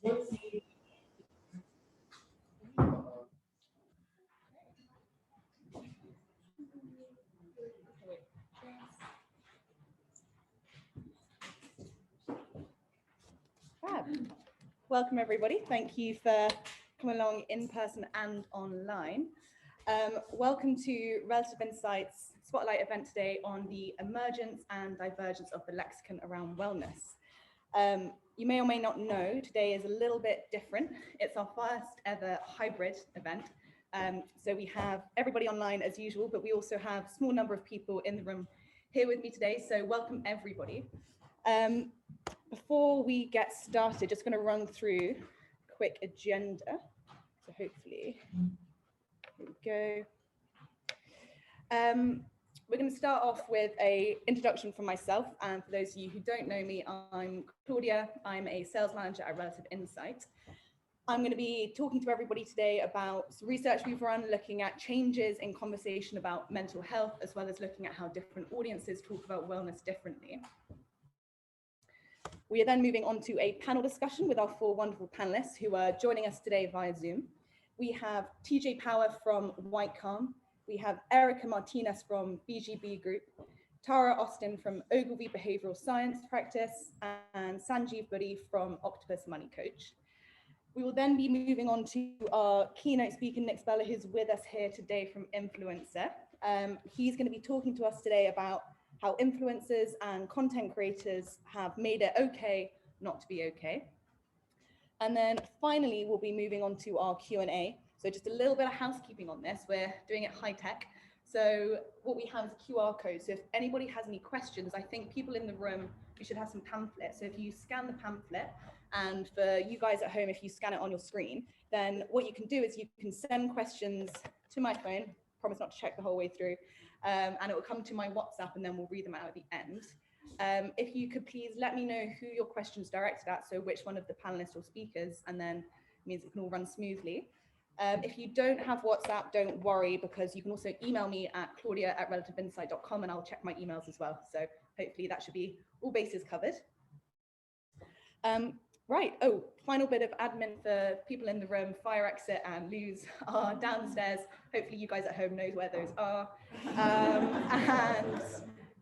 Welcome everybody. Thank you for coming along in person and online. Welcome to Relative Insights Spotlight event today on the emergence and divergence of the lexicon around wellness. You may or may not know, today is a little bit different. It's our first ever hybrid event. So we have everybody online as usual, but we also have a small number of people in the room here with me today. So welcome everybody. Before we get started, just going to run through a quick agenda. So hopefully, here we go. We're going to start off with an introduction from myself. And for those of you who don't know me, I'm Claudia. I'm a sales manager at Relative Insight. I'm going to be talking to everybody today about some research we've run, looking at changes in conversation about mental health, as well as looking at how different audiences talk about wellness differently. We are then moving on to a panel discussion with our four wonderful panelists who are joining us today via Zoom. We have TJ Power from Whitecalm. We have Erica Martinez from BGB Group, Tara Austin from Ogilvy Behavioral Science Practice, and Sanjeev Buddy from Octopus MoneyCoach. We will then be moving on to our keynote speaker, Nick Bella, who's with us here today from Influencer. He's going to be talking to us today about how influencers and content creators have made it okay not to be okay. And then finally, we'll be moving on to our Q&A. So just a little bit of housekeeping on this. We're doing it high tech. So what we have is a QR code. So if anybody has any questions, I think people in the room, we should have some pamphlets. So if you scan the pamphlet, and for you guys at home, if you scan it on your screen, then what you can do is you can send questions to my phone, promise not to check the whole way through, and it will come to my WhatsApp and then we'll read them out at the end. If you could please let me know who your question's directed at, so which one of the panelists or speakers, and then it means it can all run smoothly. If you don't have WhatsApp, don't worry, because you can also email me at claudia@relativeinsight.com and I'll check my emails as well. So hopefully that should be all bases covered. Right, oh, final bit of admin for people in the room. Fire exit and loos are downstairs. Hopefully you guys at home know where those are.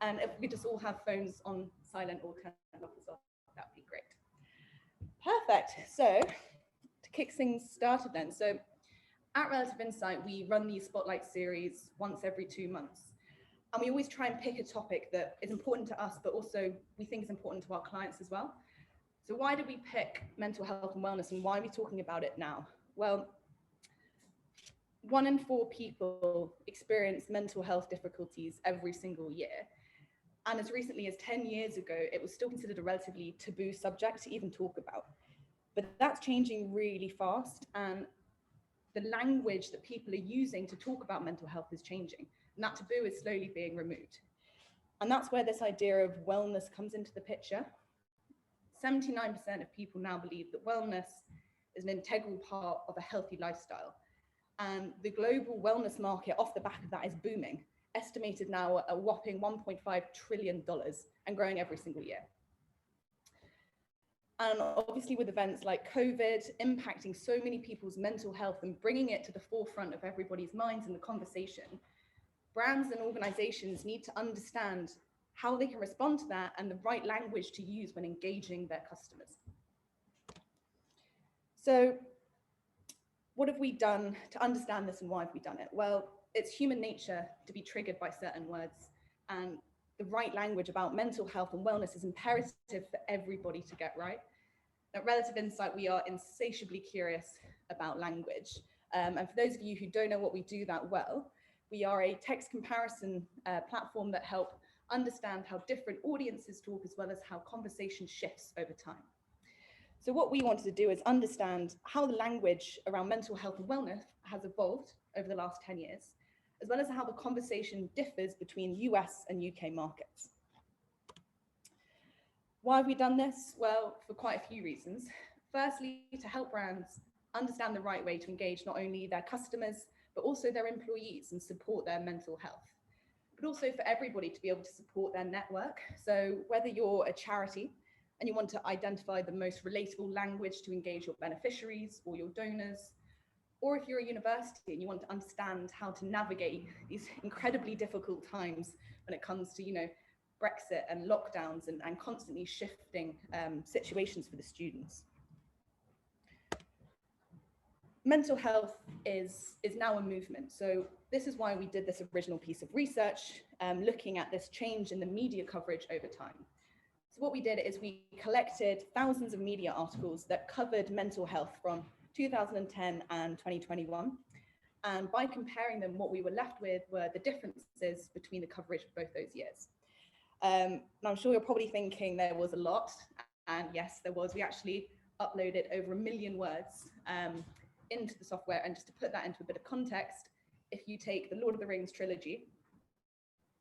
And if we just all have phones on silent or turn them off as well, that'd be great. Perfect, so to kick things started then. So at Relative Insight, we run these spotlight series once every 2 months. And we always try and pick a topic that is important to us, but also we think is important to our clients as well. So why did we pick mental health and wellness, and why are we talking about it now? Well, 1 in 4 people experience mental health difficulties every single year. And as recently as 10 years ago, it was still considered a relatively taboo subject to even talk about. But that's changing really fast, and the language that people are using to talk about mental health is changing, and that taboo is slowly being removed. And that's where this idea of wellness comes into the picture. 79% of people now believe that wellness is an integral part of a healthy lifestyle. And the global wellness market off the back of that is booming, estimated now at a whopping $1.5 trillion and growing every single year. And obviously with events like COVID impacting so many people's mental health and bringing it to the forefront of everybody's minds in the conversation, brands and organizations need to understand how they can respond to that and the right language to use when engaging their customers. So what have we done to understand this, and why have we done it? Well, it's human nature to be triggered by certain words, and the right language about mental health and wellness is imperative for everybody to get right. At Relative Insight, we are insatiably curious about language. And for those of you who don't know what we do that well, we are a text comparison platform that help understand how different audiences talk, as well as how conversation shifts over time. So what we wanted to do is understand how the language around mental health and wellness has evolved over the last 10 years, as well as how the conversation differs between US and UK markets. Why have we done this? Well, for quite a few reasons. Firstly, to help brands understand the right way to engage not only their customers, but also their employees and support their mental health. But also for everybody to be able to support their network. So whether you're a charity, and you want to identify the most relatable language to engage your beneficiaries or your donors. Or if you're a university and you want to understand how to navigate these incredibly difficult times when it comes to, Brexit and lockdowns and constantly shifting situations for the students. Mental health is now a movement. So this is why we did this original piece of research, looking at this change in the media coverage over time. So what we did is we collected thousands of media articles that covered mental health from 2010 and 2021. And by comparing them, what we were left with were the differences between the coverage of both those years. And I'm sure you're probably thinking there was a lot. And yes, there was. We actually uploaded over 1 million words into the software. And just to put that into a bit of context, if you take the Lord of the Rings trilogy,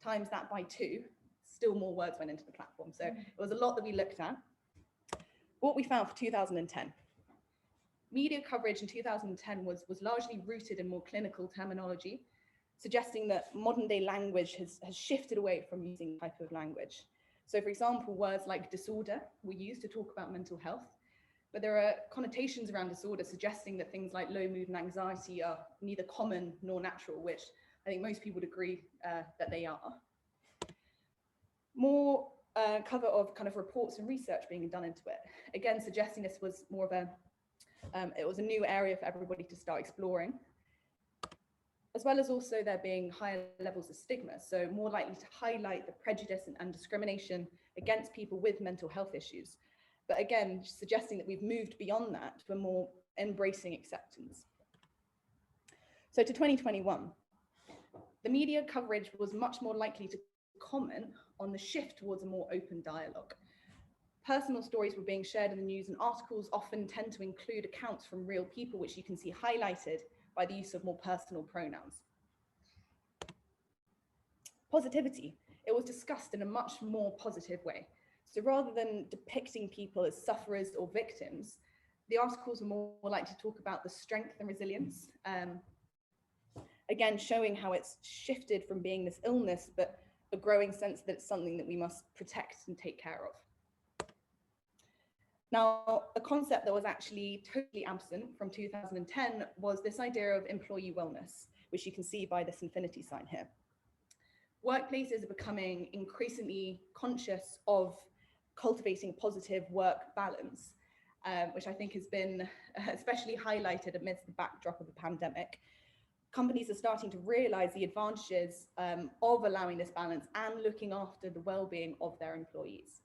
times that by 2, still more words went into the platform. So it was a lot that we looked at. What we found for 2010. Media coverage in 2010 was largely rooted in more clinical terminology, suggesting that modern day language has shifted away from using type of language. So for example, words like disorder were used to talk about mental health, but there are connotations around disorder suggesting that things like low mood and anxiety are neither common nor natural, which I think most people would agree that they are. More cover of kind of reports and research being done into it, again suggesting this was more of it was a new area for everybody to start exploring, as well as also there being higher levels of stigma, so more likely to highlight the prejudice and discrimination against people with mental health issues. But again, suggesting that we've moved beyond that to a more embracing acceptance. So to 2021, the media coverage was much more likely to comment on the shift towards a more open dialogue. Personal stories were being shared in the news, and articles often tend to include accounts from real people, which you can see highlighted by the use of more personal pronouns. Positivity, it was discussed in a much more positive way. So rather than depicting people as sufferers or victims, the articles were more likely to talk about the strength and resilience. Again, showing how it's shifted from being this illness, but a growing sense that it's something that we must protect and take care of. Now, a concept that was actually totally absent from 2010 was this idea of employee wellness, which you can see by this infinity sign here. Workplaces are becoming increasingly conscious of cultivating positive work balance, which I think has been especially highlighted amidst the backdrop of the pandemic. Companies are starting to realize the advantages of allowing this balance and looking after the well-being of their employees.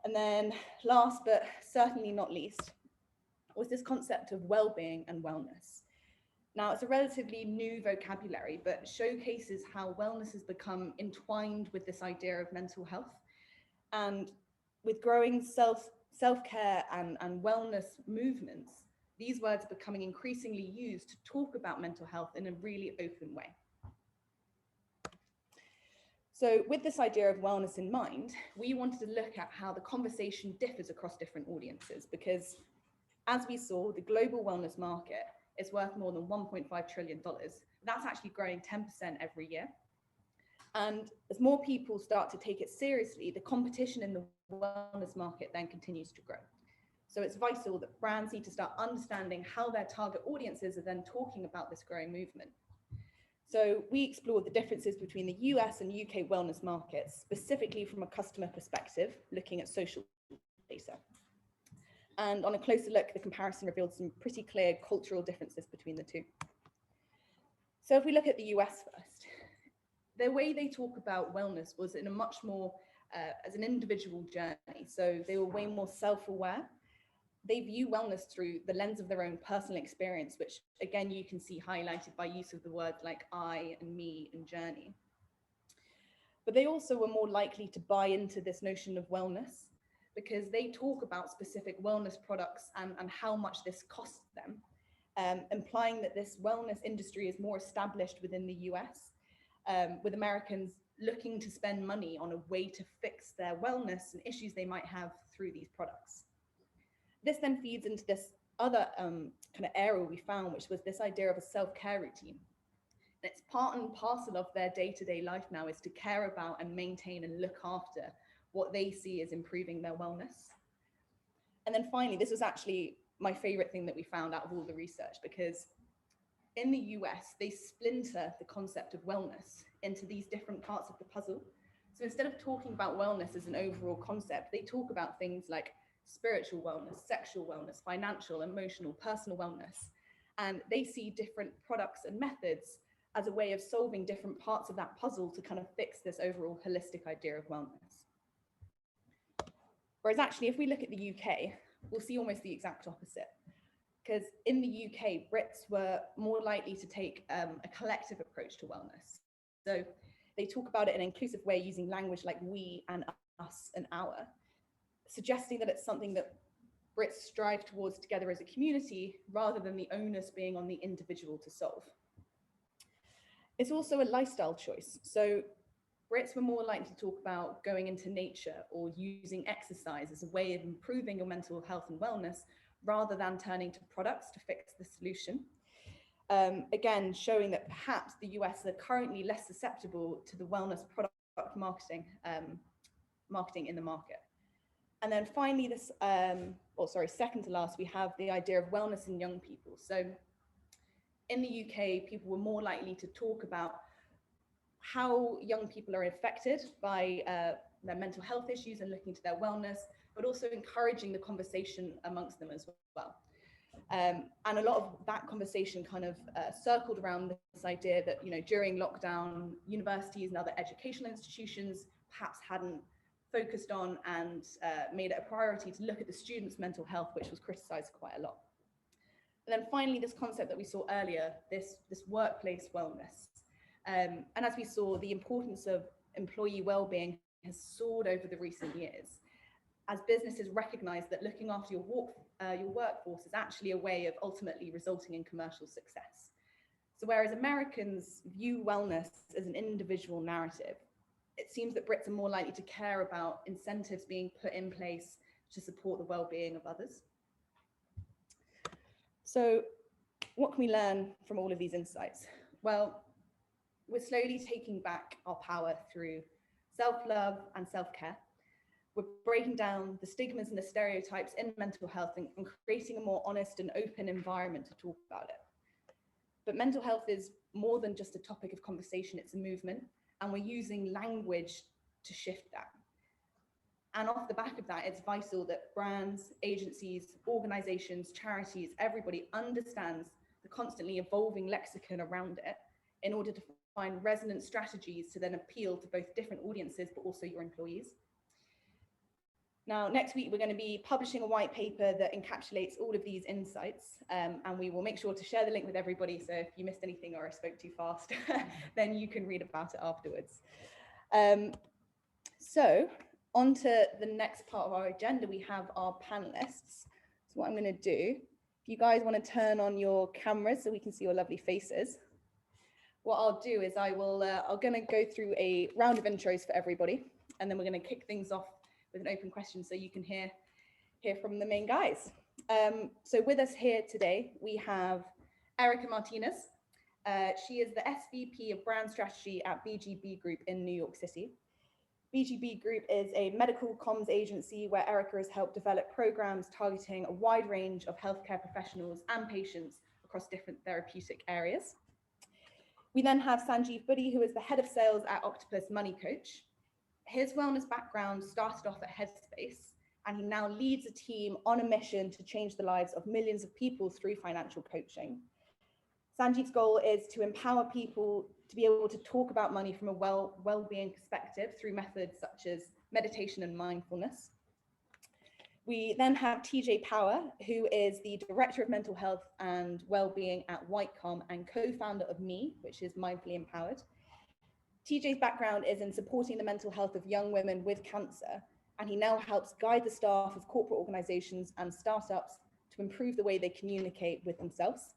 And then last, but certainly not least, was this concept of well-being and wellness. Now, it's a relatively new vocabulary, but showcases how wellness has become entwined with this idea of mental health. And with growing self-care and wellness movements, these words are becoming increasingly used to talk about mental health in a really open way. So with this idea of wellness in mind, we wanted to look at how the conversation differs across different audiences, because as we saw, the global wellness market is worth more than $1.5 trillion. That's actually growing 10% every year. And as more people start to take it seriously, the competition in the wellness market then continues to grow. So it's vital that brands need to start understanding how their target audiences are then talking about this growing movement. So we explored the differences between the US and UK wellness markets, specifically from a customer perspective, looking at social data. And on a closer look, the comparison revealed some pretty clear cultural differences between the two. So if we look at the US first, the way they talk about wellness was in a much more as an individual journey. So they were way more self-aware. They view wellness through the lens of their own personal experience, which again, you can see highlighted by use of the words like I and me and journey. But they also were more likely to buy into this notion of wellness because they talk about specific wellness products and how much this costs them, implying that this wellness industry is more established within the US, with Americans looking to spend money on a way to fix their wellness and issues they might have through these products. This then feeds into this other kind of area we found, which was this idea of a self-care routine. And it's part and parcel of their day-to-day life now is to care about and maintain and look after what they see as improving their wellness. And then finally, this was actually my favorite thing that we found out of all the research, because in the US, they splinter the concept of wellness into these different parts of the puzzle. So instead of talking about wellness as an overall concept, they talk about things like spiritual wellness, sexual wellness, financial, emotional, personal wellness. And they see different products and methods as a way of solving different parts of that puzzle to kind of fix this overall holistic idea of wellness. Whereas actually, if we look at the UK, we'll see almost the exact opposite. Because in the UK, Brits were more likely to take a collective approach to wellness. So they talk about it in an inclusive way, using language like we and us and our, suggesting that it's something that Brits strive towards together as a community, rather than the onus being on the individual to solve. It's also a lifestyle choice. So Brits were more likely to talk about going into nature or using exercise as a way of improving your mental health and wellness, rather than turning to products to fix the solution. Again, showing that perhaps the US are currently less susceptible to the wellness product marketing in the market. And then finally, this, second to last, we have the idea of wellness in young people. So in the UK, people were more likely to talk about how young people are affected by their mental health issues and looking to their wellness, but also encouraging the conversation amongst them as well. And a lot of that conversation kind of circled around this idea that, you know, during lockdown, universities and other educational institutions perhaps hadn't focused on and made it a priority to look at the students' mental health, which was criticized quite a lot. And then finally, this concept that we saw earlier, this workplace wellness. And as we saw, the importance of employee well-being has soared over the recent years, as businesses recognize that looking after your workforce is actually a way of ultimately resulting in commercial success. So whereas Americans view wellness as an individual narrative, it seems that Brits are more likely to care about incentives being put in place to support the well-being of others. So what can we learn from all of these insights? Well, we're slowly taking back our power through self-love and self-care. We're breaking down the stigmas and the stereotypes in mental health and creating a more honest and open environment to talk about it. But mental health is more than just a topic of conversation, it's a movement, and we're using language to shift that. And off the back of that, it's vital that brands, agencies, organizations, charities, everybody understands the constantly evolving lexicon around it in order to find resonant strategies to then appeal to both different audiences, but also your employees. Now, next week, we're going to be publishing a white paper that encapsulates all of these insights, and we will make sure to share the link with everybody. So if you missed anything or I spoke too fast, then you can read about it afterwards. So on to the next part of our agenda, we have our panelists. So what I'm going to do, if you guys want to turn on your cameras so we can see your lovely faces. What I'll do is I'm going to go through a round of intros for everybody, and then we're going to kick things off with an open question so you can hear from the main guys. So with us here today, we have Erica Martinez. She is the SVP of Brand Strategy at BGB Group in New York City. BGB Group is a medical comms agency where Erica has helped develop programs targeting a wide range of healthcare professionals and patients across different therapeutic areas. We then have Sanjeev Buddy, who is the head of sales at Octopus MoneyCoach. His wellness background started off at Headspace, and he now leads a team on a mission to change the lives of millions of people through financial coaching. Sanjeev's goal is to empower people to be able to talk about money from a well-being perspective through methods such as meditation and mindfulness. We then have TJ Power, who is the Director of Mental Health and Wellbeing at Whitecalm and co-founder of Me, which is Mindfully Empowered. TJ's background is in supporting the mental health of young women with cancer, and he now helps guide the staff of corporate organizations and startups to improve the way they communicate with themselves.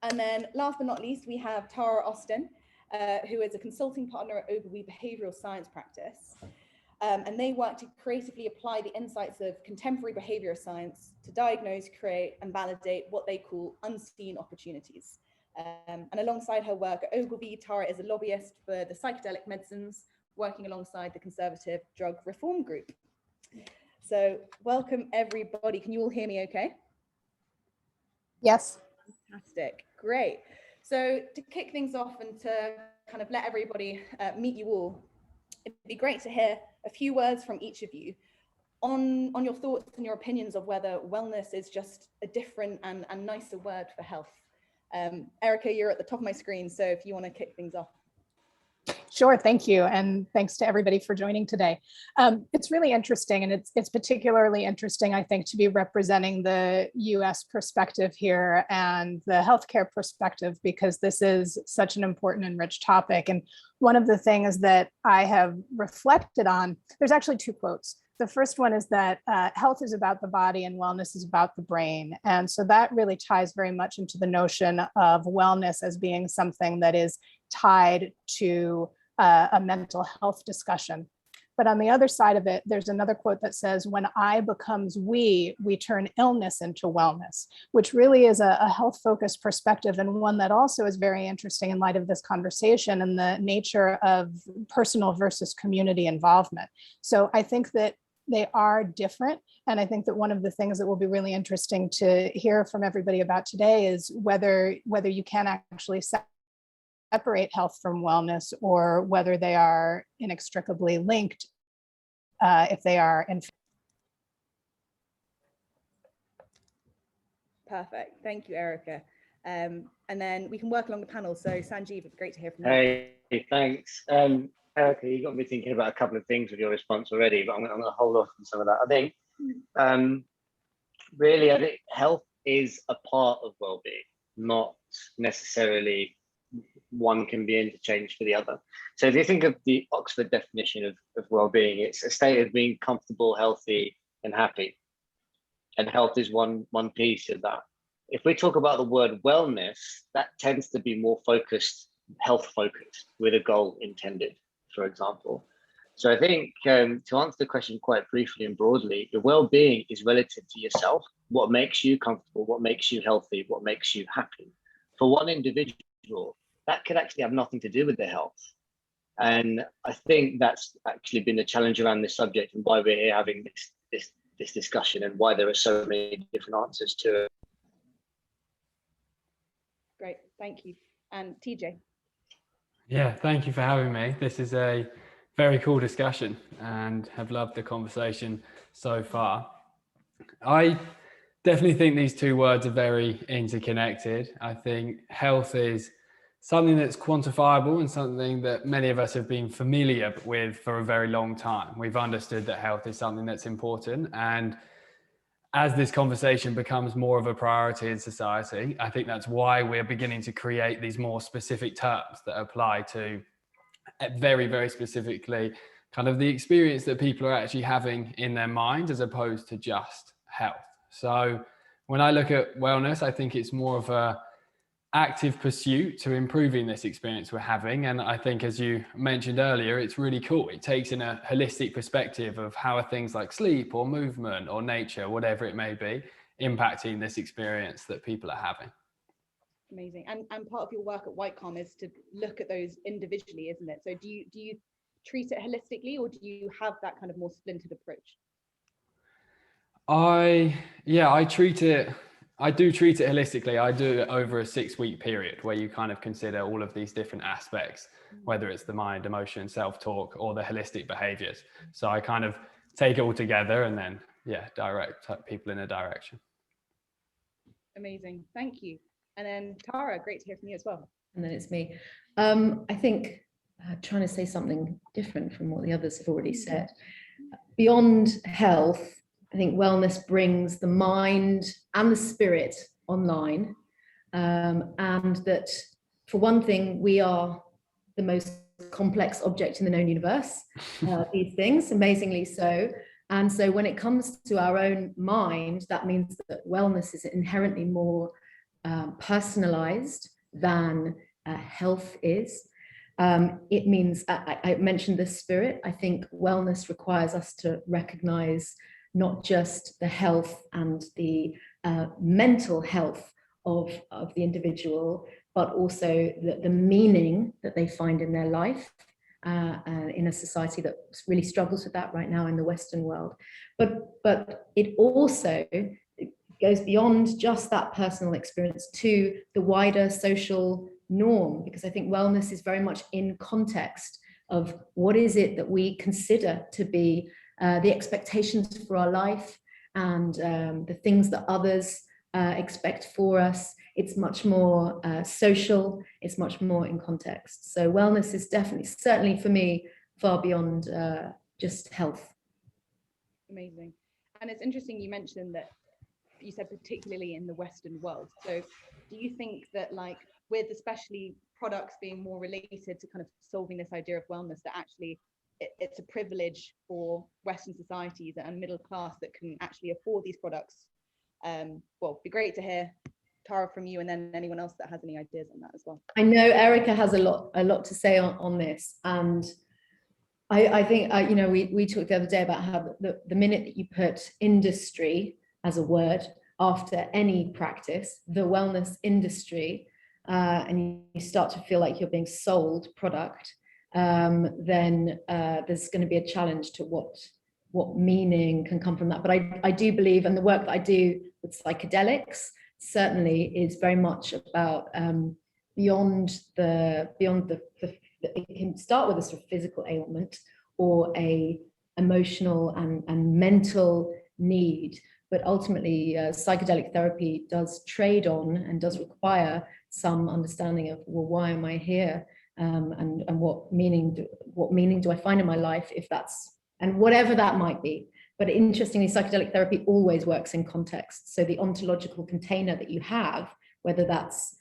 And then last but not least, we have Tara Austin, who is a consulting partner at Ogilvy Behavioral Science Practice. And they work to creatively apply the insights of contemporary behavioral science to diagnose, create, and validate what they call unseen opportunities. And alongside her work at Ogilvy, Tara is a lobbyist for the psychedelic medicines, working alongside the Conservative Drug Reform Group. So welcome everybody. Can you all hear me okay? Yes. Fantastic, great. So to kick things off and to kind of let everybody meet you all, it'd be great to hear a few words from each of you on your thoughts and your opinions of whether wellness is just a different and nicer word for health. Erica, you're at the top of my screen, so if you want to kick things off. Sure, thank you. And thanks to everybody for joining today. It's really interesting, and it's particularly interesting, I think, to be representing the US perspective here and the healthcare perspective, because this is such an important and rich topic. And one of the things that I have reflected on, there's actually two quotes. The first one is that health is about the body and wellness is about the brain. And so that really ties very much into the notion of wellness as being something that is tied to a mental health discussion. But on the other side of it, there's another quote that says, when I becomes we turn illness into wellness, which really is a health-focused perspective, and one that also is very interesting in light of this conversation and the nature of personal versus community involvement. So I think that they are different. And I think that one of the things that will be really interesting to hear from everybody about today is whether you can actually separate health from wellness, or whether they are inextricably linked, if they are in. Perfect, thank you, Erica. And then we can work along the panel. So Sanjeev, great to hear from you. Hey, thanks. Erica, you got me thinking about a couple of things with your response already, but I'm going to hold off on some of that. I think, really, I think health is a part of well-being, not necessarily one can be interchanged for the other. So if you think of the Oxford definition of well-being, it's a state of being comfortable, healthy, and happy. And health is one piece of that. If we talk about the word wellness, that tends to be more focused, health focused, with a goal intended, for example. So I think to answer the question quite briefly and broadly, your well-being is relative to yourself. What makes you comfortable, what makes you healthy, what makes you happy. For one individual, that could actually have nothing to do with their health. And I think that's actually been a challenge around this subject, and why we're here having this discussion, and why there are so many different answers to it. Great, thank you. And TJ. Yeah, thank you for having me. This is a very cool discussion and have loved the conversation so far. I definitely think these two words are very interconnected. I think health is something that's quantifiable and something that many of us have been familiar with for a very long time. We've understood that health is something that's important, and as this conversation becomes more of a priority in society, I think that's why we're beginning to create these more specific terms that apply to very, very specifically kind of the experience that people are actually having in their mind, as opposed to just health. So when I look at wellness, I think it's more of a active pursuit to improving this experience we're having. And I think, as you mentioned earlier, it's really cool. It takes in a holistic perspective of how are things like sleep or movement or nature, whatever it may be, impacting this experience that people are having. Amazing. And part of your work at Whitecalm is to look at those individually, isn't it? So do you treat it holistically, or do you have that kind of more splintered approach? I do treat it holistically. I do it over a 6-week period where you kind of consider all of these different aspects, whether it's the mind, emotion, self-talk, or the holistic behaviors. So I kind of take it all together and then, direct people in a direction. Amazing, thank you. And then Tara, great to hear from you as well. And then it's me. I think trying to say something different from what the others have already said. Beyond health, I think wellness brings the mind and the spirit online. And that, for one thing, we are the most complex object in the known universe, these things, amazingly so. And so when it comes to our own mind, that means that wellness is inherently more personalized than health is. It means, I mentioned the spirit. I think wellness requires us to recognize not just the health and the mental health of the individual, but also the meaning that they find in their life. in a society that really struggles with that right now in the Western world. But it also goes beyond just that personal experience to the wider social norm, because I think wellness is very much in context of what is it that we consider to be the expectations for our life, and the things that others expect for us. It's much more social, it's much more in context. So wellness is definitely, certainly for me, far beyond just health. Amazing. And it's interesting you mentioned that, you said particularly in the Western world. So do you think that, like, with especially products being more related to kind of solving this idea of wellness, that actually it's a privilege for Western societies and middle class that can actually afford these products? Well, it'd be great to hear, Tara, from you, and then anyone else that has any ideas on that as well. I know Erica has a lot to say on this, and I think you know, we talked the other day about how the minute that you put industry as a word after any practice, the wellness industry, and you start to feel like you're being sold product, then there's going to be a challenge to what meaning can come from that. But I do believe, and the work that I do with psychedelics certainly is very much about beyond the it can start with a sort of physical ailment or a emotional and mental need, but ultimately psychedelic therapy does trade on and does require some understanding of, well, why am I here, and what meaning do I find in my life, if that's, and whatever that might be. But interestingly, psychedelic therapy always works in context. So the ontological container that you have, whether that's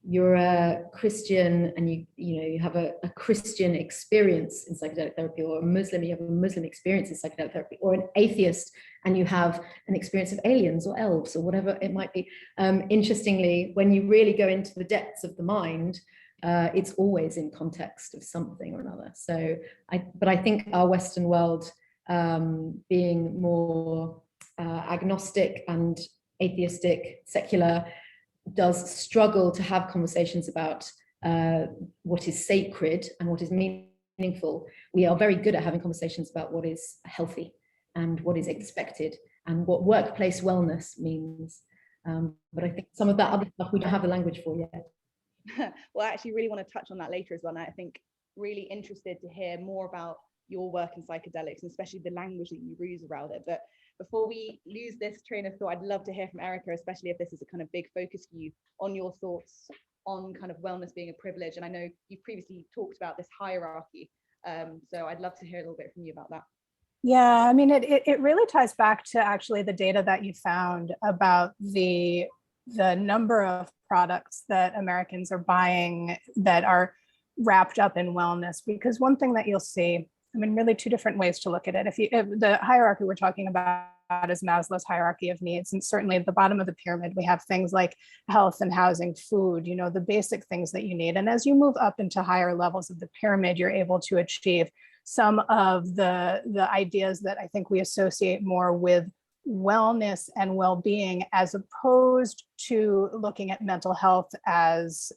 you're a Christian and you have a Christian experience in psychedelic therapy, or a Muslim, you have a Muslim experience in psychedelic therapy, or an atheist and you have an experience of aliens or elves or whatever it might be. Interestingly, when you really go into the depths of the mind, it's always in context of something or another. So I think our Western world, being more agnostic and atheistic, secular, does struggle to have conversations about what is sacred and what is meaningful. We are very good at having conversations about what is healthy and what is expected and what workplace wellness means. But I think some of that other stuff we don't have the language for yet. Well, I actually really want to touch on that later as well. And I think really interested to hear more about your work in psychedelics, and especially the language that you use around it. But before we lose this train of thought, I'd love to hear from Erica, especially if this is a kind of big focus for you, on your thoughts on kind of wellness being a privilege. And I know you've previously talked about this hierarchy. So I'd love to hear a little bit from you about that. Yeah, I mean, it really ties back to actually the data that you found about the number of products that Americans are buying that are wrapped up in wellness. Because one thing that you'll see, I mean, really two different ways to look at it. If the hierarchy we're talking about is Maslow's hierarchy of needs, and certainly at the bottom of the pyramid, we have things like health and housing, food, the basic things that you need. And as you move up into higher levels of the pyramid, you're able to achieve some of the ideas that I think we associate more with wellness and well-being, as opposed to looking at mental health as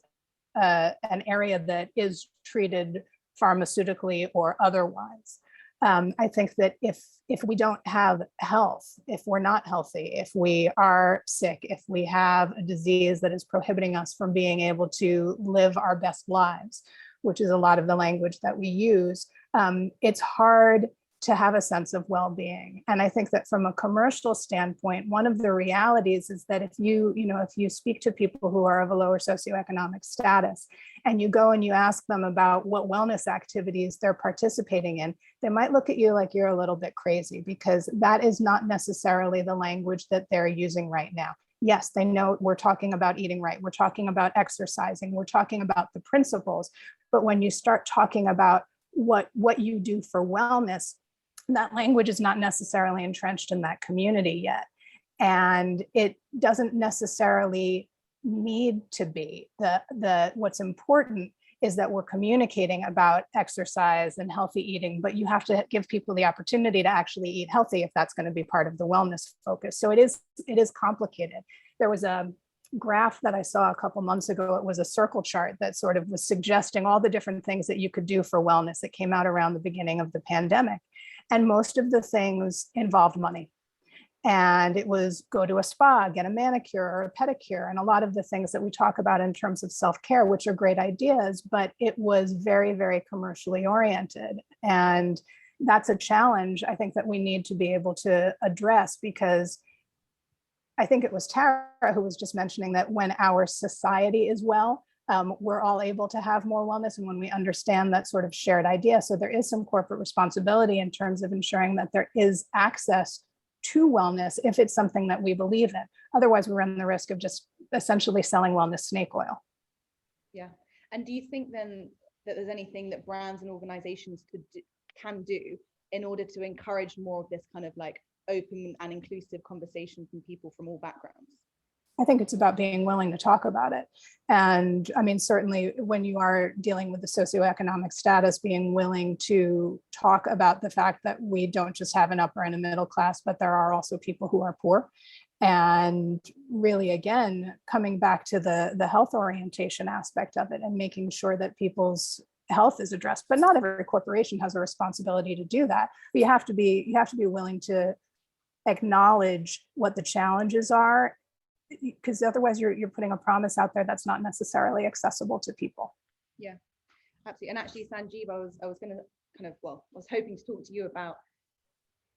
an area that is treated pharmaceutically or otherwise. I think that if we don't have health, if we're not healthy, if we are sick, if we have a disease that is prohibiting us from being able to live our best lives, which is a lot of the language that we use, it's hard to have a sense of well-being. And I think that from a commercial standpoint, one of the realities is that if you speak to people who are of a lower socioeconomic status, and you go and you ask them about what wellness activities they're participating in, they might look at you like you're a little bit crazy, because that is not necessarily the language that they're using right now. Yes, they know we're talking about eating right, we're talking about exercising, we're talking about the principles, but when you start talking about what you do for wellness, that language is not necessarily entrenched in that community yet. And it doesn't necessarily need to be. What's important is that we're communicating about exercise and healthy eating, but you have to give people the opportunity to actually eat healthy if that's going to be part of the wellness focus. So it is complicated. There was a graph that I saw a couple months ago. It was a circle chart that sort of was suggesting all the different things that you could do for wellness. It came out around the beginning of the pandemic. And most of the things involved money. And it was go to a spa, get a manicure or a pedicure, and a lot of the things that we talk about in terms of self-care, which are great ideas, but it was very, very commercially oriented. And that's a challenge I think that we need to be able to address, because I think it was Tara who was just mentioning that when our society is well, we're all able to have more wellness, and when we understand that sort of shared idea. So there is some corporate responsibility in terms of ensuring that there is access to wellness if it's something that we believe in. Otherwise, we run the risk of just essentially selling wellness snake oil. Yeah. And do you think then that there's anything that brands and organizations can do in order to encourage more of this kind of like open and inclusive conversation from people from all backgrounds? I think it's about being willing to talk about it. And I mean, certainly when you are dealing with the socioeconomic status, being willing to talk about the fact that we don't just have an upper and a middle class, but there are also people who are poor. And really, again, coming back to the health orientation aspect of it and making sure that people's health is addressed. But not every corporation has a responsibility to do that. But you have to be willing to acknowledge what the challenges are, because otherwise you're putting a promise out there that's not necessarily accessible to people. Yeah, absolutely. And actually, Sanjeev, I was going to kind of, I was hoping to talk to you about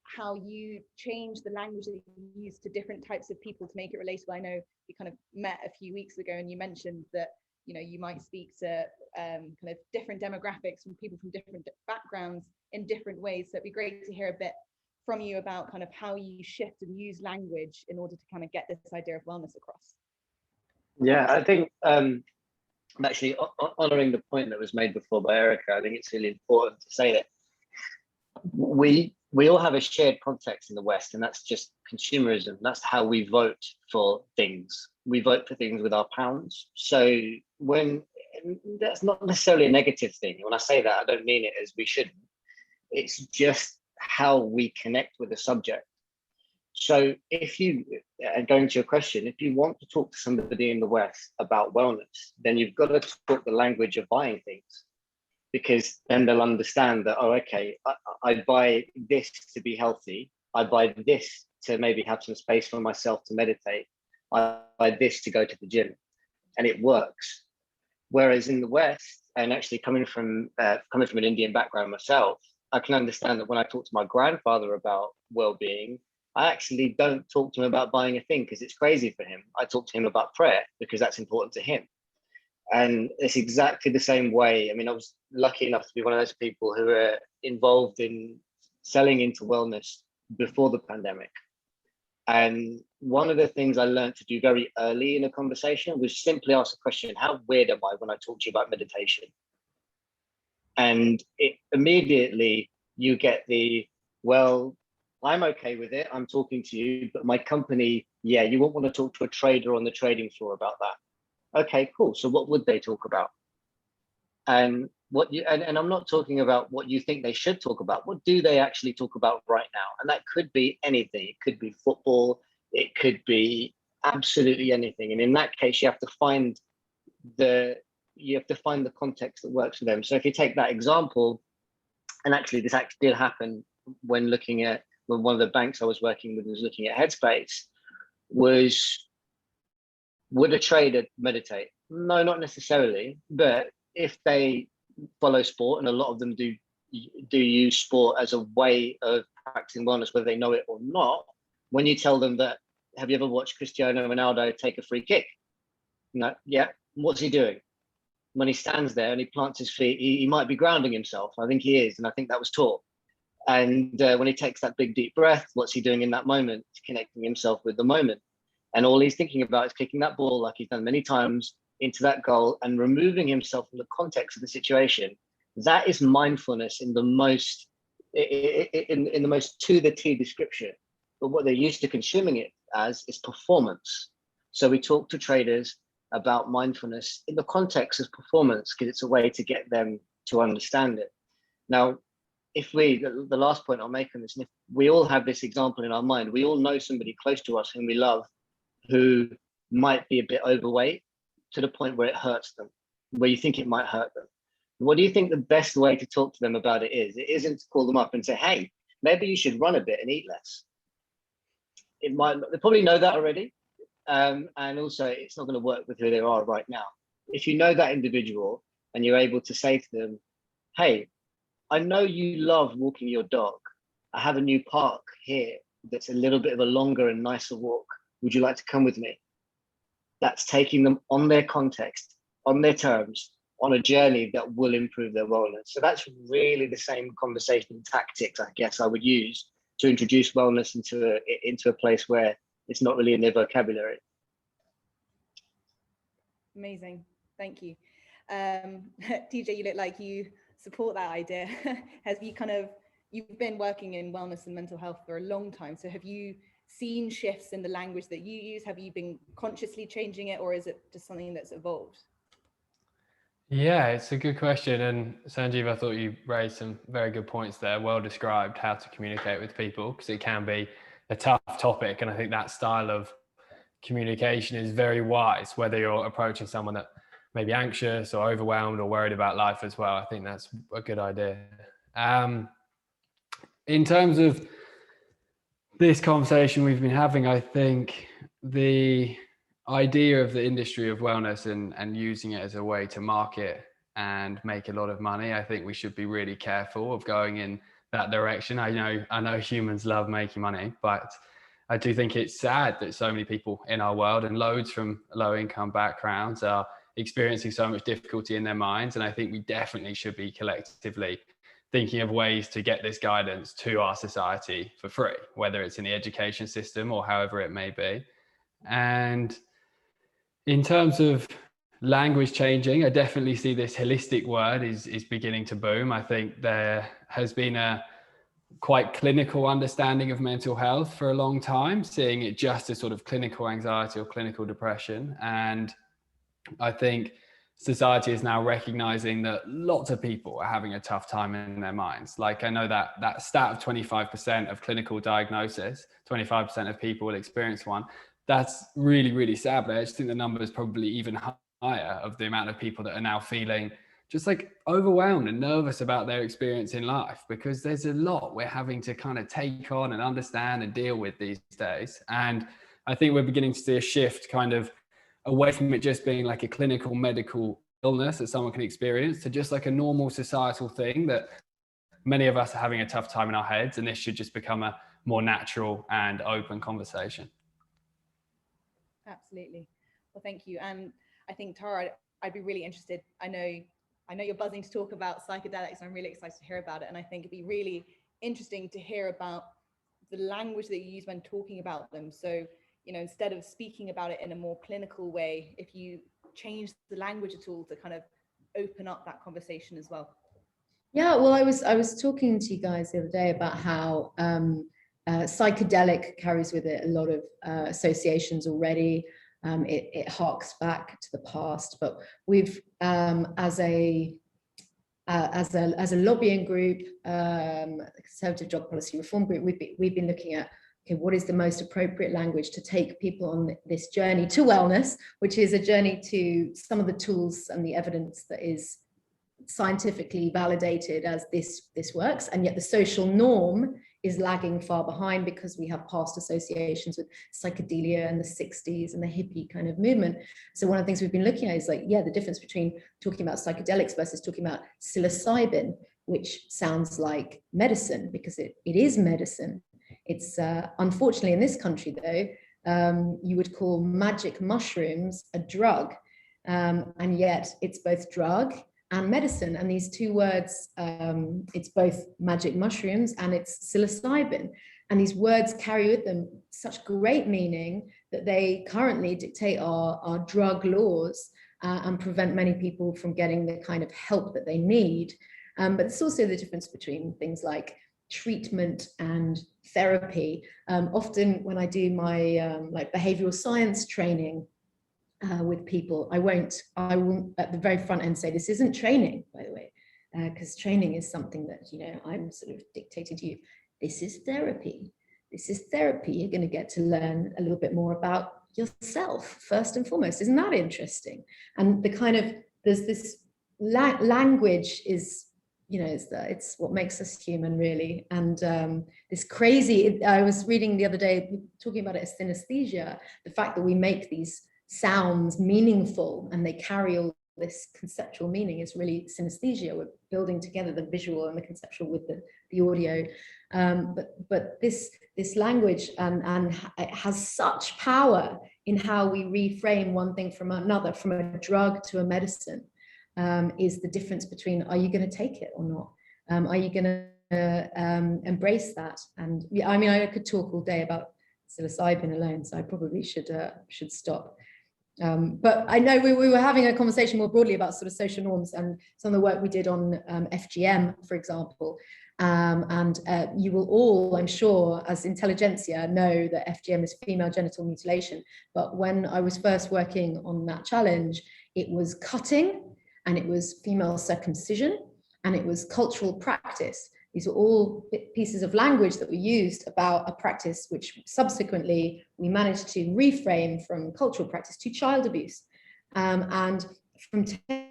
how you change the language that you use to different types of people to make it relatable. I know we kind of met a few weeks ago and you mentioned that, you know, you might speak to kind of different demographics from people from different backgrounds in different ways. So it'd be great to hear a bit from you about kind of how you shift and use language in order to kind of get this idea of wellness across. Yeah, I think I'm actually honoring the point that was made before by Erica. I think it's really important to say that we all have a shared context in the West, and that's just consumerism. That's how we vote for things. We vote for things with our pounds. So that's not necessarily a negative thing. When I say that, I don't mean it as we shouldn't. It's just how we connect with the subject. So if you, and going to your question, if you want to talk to somebody in the West about wellness, then you've got to talk the language of buying things, because then they'll understand that, oh, okay, I buy this to be healthy. I buy this to maybe have some space for myself to meditate. I buy this to go to the gym, and it works. Whereas in the West, and actually coming from an Indian background myself, I can understand that when I talk to my grandfather about well-being, I actually don't talk to him about buying a thing because it's crazy for him. I talk to him about prayer because that's important to him. And it's exactly the same way. I mean, I was lucky enough to be one of those people who were involved in selling into wellness before the pandemic. And one of the things I learned to do very early in a conversation was simply ask the question, how weird am I when I talk to you about meditation? And it immediately you get the, well, I'm okay with it. I'm talking to you, but my company, yeah, you won't want to talk to a trader on the trading floor about that. Okay, cool. So what would they talk about? And and I'm not talking about what you think they should talk about. What do they actually talk about right now? And that could be anything. It could be football. It could be absolutely anything. And in that case, you have to find the context that works for them. So if you take that example, and actually this actually did happen when one of the banks I was working with was looking at Headspace, was, would a trader meditate? No, not necessarily. But if they follow sport, and a lot of them do use sport as a way of practicing wellness, whether they know it or not, when you tell them that, have you ever watched Cristiano Ronaldo take a free kick? No, yeah. What's he doing? When he stands there and he plants his feet, he might be grounding himself. I think he is, and I think that was taught. And when he takes that big deep breath, what's he doing in that moment? Connecting himself with the moment. And all he's thinking about is kicking that ball, like he's done many times, into that goal and removing himself from the context of the situation. That is mindfulness in the most to the T description. But what they're used to consuming it as is performance. So we talk to traders about mindfulness in the context of performance because it's a way to get them to understand it. Now, the last point I'll make on this, if we all have this example in our mind, we all know somebody close to us whom we love, who might be a bit overweight to the point where it hurts them, where you think it might hurt them. What do you think the best way to talk to them about it is? It isn't to call them up and say, hey, maybe you should run a bit and eat less. They probably know that already. And also it's not going to work with who they are right now. If you know that individual and you're able to say to them, hey, I know you love walking your dog. I have a new park here that's a little bit of a longer and nicer walk. Would you like to come with me? That's taking them on their context, on their terms, on a journey that will improve their wellness. So that's really the same conversation tactics, I guess, I would use to introduce wellness into a place where it's not really in their vocabulary. Amazing, thank you. TJ, you look like you support that idea. You've been working in wellness and mental health for a long time. So have you seen shifts in the language that you use? Have you been consciously changing it, or is it just something that's evolved? Yeah, it's a good question. And Sanjeev, I thought you raised some very good points there. Well described how to communicate with people, because it can be a tough topic. And I think that style of communication is very wise, whether you're approaching someone that may be anxious or overwhelmed or worried about life as well. I think that's a good idea. In terms of this conversation we've been having, I think the idea of the industry of wellness and using it as a way to market and make a lot of money, I think we should be really careful of going in that direction. I know humans love making money, but I do think it's sad that so many people in our world, and loads from low income backgrounds, are experiencing so much difficulty in their minds. And I think we definitely should be collectively thinking of ways to get this guidance to our society for free, whether it's in the education system or however it may be. And in terms of language changing, I definitely see this holistic word is beginning to boom. I think there has been a quite clinical understanding of mental health for a long time, seeing it just as sort of clinical anxiety or clinical depression. And I think society is now recognizing that lots of people are having a tough time in their minds. Like, I know that stat of 25% of clinical diagnosis, 25% of people will experience one. That's really, really sad. But I just think the number is probably even higher of the amount of people that are now feeling just like overwhelmed and nervous about their experience in life, because there's a lot we're having to kind of take on and understand and deal with these days. And I think we're beginning to see a shift kind of away from it just being like a clinical medical illness that someone can experience to just like a normal societal thing that many of us are having a tough time in our heads. And this should just become a more natural and open conversation. Absolutely. Well, thank you. And I think, Tara, I'd be really interested. I know you're buzzing to talk about psychedelics. I'm really excited to hear about it. And I think it'd be really interesting to hear about the language that you use when talking about them. So, instead of speaking about it in a more clinical way, if you change the language at all to kind of open up that conversation as well. Yeah, well, I was talking to you guys the other day about how psychedelic carries with it a lot of associations already. It harks back to the past, but we've as a lobbying group, Conservative Drug Policy Reform Group, we've been looking at, okay, what is the most appropriate language to take people on this journey to wellness, which is a journey to some of the tools and the evidence that is scientifically validated as this works, and yet the social norm is lagging far behind because we have past associations with psychedelia and the 60s and the hippie kind of movement. So one of the things we've been looking at is like, the difference between talking about psychedelics versus talking about psilocybin, which sounds like medicine, because it is medicine. It's unfortunately in this country though, you would call magic mushrooms a drug, and yet it's both drug and medicine. And these two words, it's both magic mushrooms and it's psilocybin. And these words carry with them such great meaning that they currently dictate our drug laws and prevent many people from getting the kind of help that they need. But it's also the difference between things like treatment and therapy. Often when I do my like behavioral science training with people, I will at the very front end say, this isn't training, by the way, because training is something that, I'm sort of dictating to you. This is therapy. this is therapy. You're going to get to learn a little bit more about yourself first and foremost. Isn't that interesting? And the kind of, there's this language is, you know, it's what makes us human, really. And this crazy, I was reading the other day, talking about it as synesthesia, the fact that we make these sounds meaningful and they carry all this conceptual meaning is really synesthesia. We're building together the visual and the conceptual with the audio. But this language and it has such power in how we reframe one thing from another, from a drug to a medicine. Is the difference between, are you going to take it or not? Are you going to embrace that? And yeah, I mean, I could talk all day about psilocybin alone, so I probably should stop. But I know we were having a conversation more broadly about sort of social norms and some of the work we did on FGM, for example. And you will all, I'm sure, as intelligentsia, know that FGM is female genital mutilation. But when I was first working on that challenge, it was cutting, and it was female circumcision, and it was cultural practice. These were all pieces of language that were used about a practice which subsequently we managed to reframe from cultural practice to child abuse. And from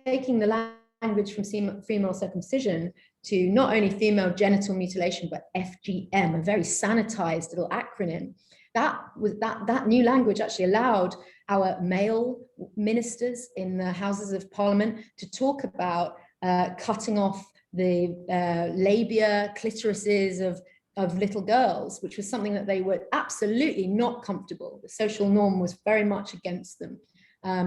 taking the language from female circumcision to not only female genital mutilation, but FGM, a very sanitized little acronym, that new language actually allowed our male ministers in the Houses of Parliament to talk about cutting off the labia, clitorises of little girls, which was something that they were absolutely not comfortable. The social norm was very much against them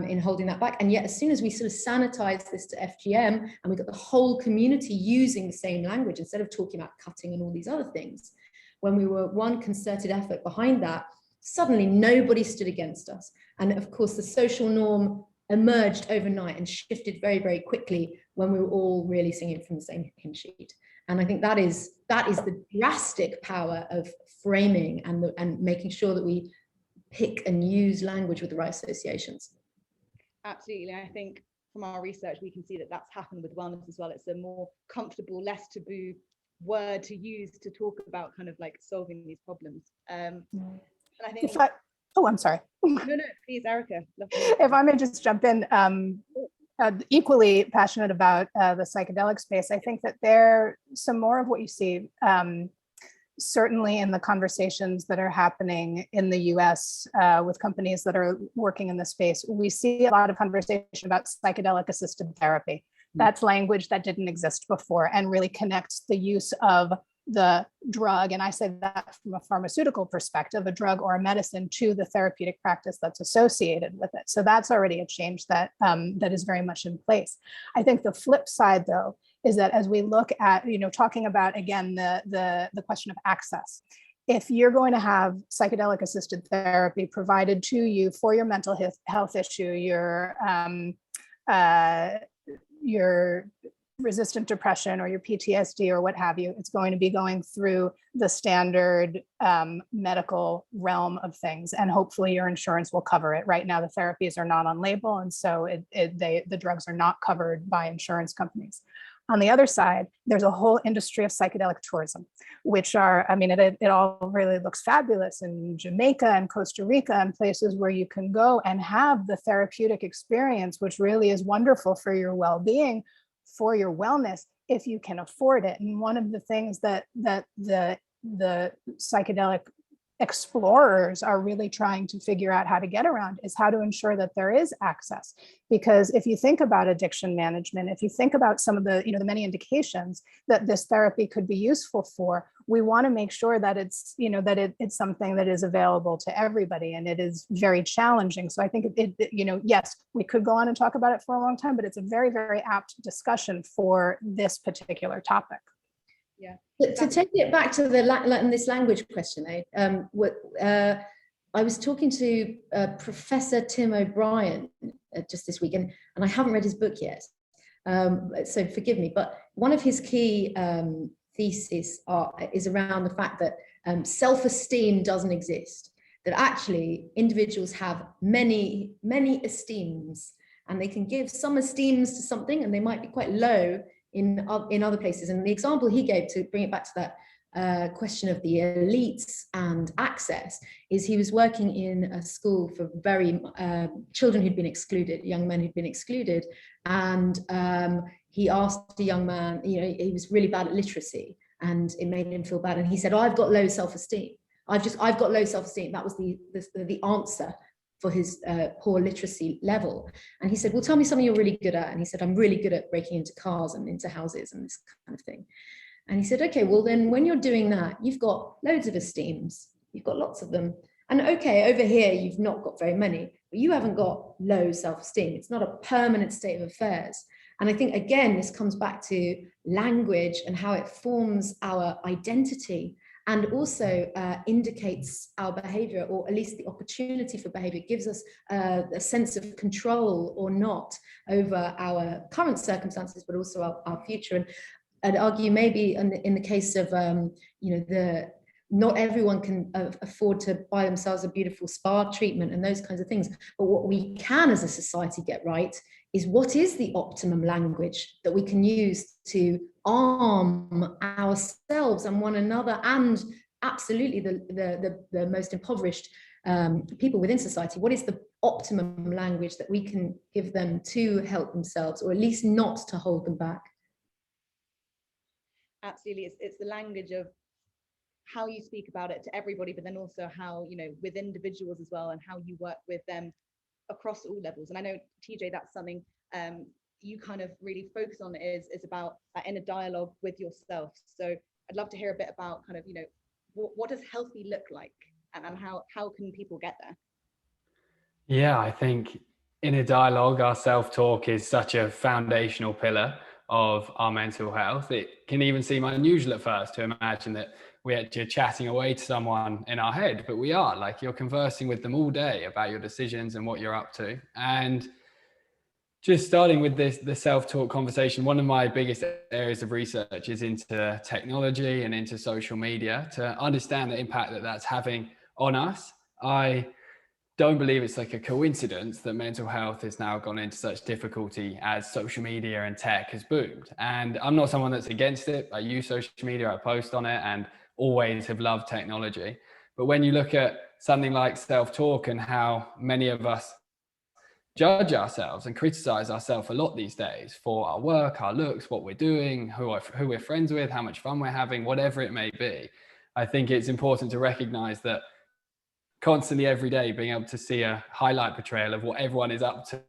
in holding that back. And yet, as soon as we sort of sanitized this to FGM, and we got the whole community using the same language instead of talking about cutting and all these other things, when we were one concerted effort behind that, suddenly nobody stood against us. And of course, the social norm emerged overnight and shifted very, very quickly when we were all really singing from the same hymn sheet. And I think that is the drastic power of framing and making sure that we pick and use language with the right associations. Absolutely. I think from our research, we can see that that's happened with wellness as well. It's a more comfortable, less taboo word to use to talk about kind of like solving these problems. And I think I'm sorry. No, please, Erica. If I may just jump in, equally passionate about the psychedelic space. I think that there some more of what you see, certainly in the conversations that are happening in the US with companies that are working in the space. We see a lot of conversation about psychedelic assisted therapy. That's language that didn't exist before and really connects the use of the drug, and I say that from a pharmaceutical perspective, a drug or a medicine, to the therapeutic practice that's associated with it. So that's already a change that that is very much in place. I think the flip side, though, is that as we look at, talking about, again, the question of access, if you're going to have psychedelic assisted therapy provided to you for your mental health issue, your resistant depression or your PTSD or what have you, it's going to be going through the standard medical realm of things, and hopefully your insurance will cover it. Right now, the therapies are not on label, and so the drugs are not covered by insurance companies. On the other side, there's a whole industry of psychedelic tourism, which are, it all really looks fabulous in Jamaica and Costa Rica and places where you can go and have the therapeutic experience, which really is wonderful for your well-being, for your wellness, if you can afford it. And one of the things that the psychedelic explorers are really trying to figure out how to get around is how to ensure that there is access. Because if you think about addiction management, if you think about some of the, the many indications that this therapy could be useful for, we want to make sure that it's, it's something that is available to everybody, and it is very challenging. So I think yes, we could go on and talk about it for a long time, but it's a very, very apt discussion for this particular topic. Yeah. To take it back to this language question, I was talking to Professor Tim O'Brien just this week, and I haven't read his book yet, so forgive me. But one of his key theses is around the fact that self-esteem doesn't exist. That actually individuals have many, many esteems, and they can give some esteems to something, and they might be quite low in other places. And the example he gave, to bring it back to that question of the elites and access is he was working in a school for very children who'd been excluded, young men who'd been excluded, and he asked a young man, you know, he was really bad at literacy, and it made him feel bad, and he said, oh, I've got low self-esteem. I've got low self-esteem. That was the answer for his poor literacy level. And he said, well, tell me something you're really good at. And he said, I'm really good at breaking into cars and into houses and this kind of thing. And he said, okay, well then when you're doing that, you've got loads of esteems. You've got lots of them. And okay, over here, you've not got very many, but you haven't got low self-esteem. It's not a permanent state of affairs. And I think, again, this comes back to language and how it forms our identity, and also indicates our behavior, or at least the opportunity for behavior. It gives us a sense of control or not over our current circumstances, but also our future. And I'd argue maybe in the case of, you know, not everyone can afford to buy themselves a beautiful spa treatment and those kinds of things. But what we can as a society get right is what is the optimum language that we can use to arm ourselves and one another, and absolutely the most impoverished people within society. What is the optimum language that we can give them to help themselves, or at least not to hold them back? Absolutely, it's the language of how you speak about it to everybody, but then also how, you know, with individuals as well, and how you work with them across all levels. And I know, TJ, that's something you kind of really focus on, is about that inner dialogue with yourself. So I'd love to hear a bit about kind of, you know, what does healthy look like, and how can people get there? Yeah, I think inner dialogue, our self-talk, is such a foundational pillar of our mental health. It can even seem unusual at first to imagine that we're chatting away to someone in our head, but we are, like, you're conversing with them all day about your decisions and what you're up to. And just starting with the self-talk conversation, one of my biggest areas of research is into technology and into social media, to understand the impact that that's having on us. I don't believe it's like a coincidence that mental health has now gone into such difficulty as social media and tech has boomed. And I'm not someone that's against it. I use social media, I post on it, and always have loved technology. But when you look at something like self-talk and how many of us judge ourselves and criticize ourselves a lot these days for our work, our looks, what we're doing, who we're friends with, how much fun we're having, whatever it may be, I think it's important to recognize that constantly every day being able to see a highlight portrayal of what everyone is up to,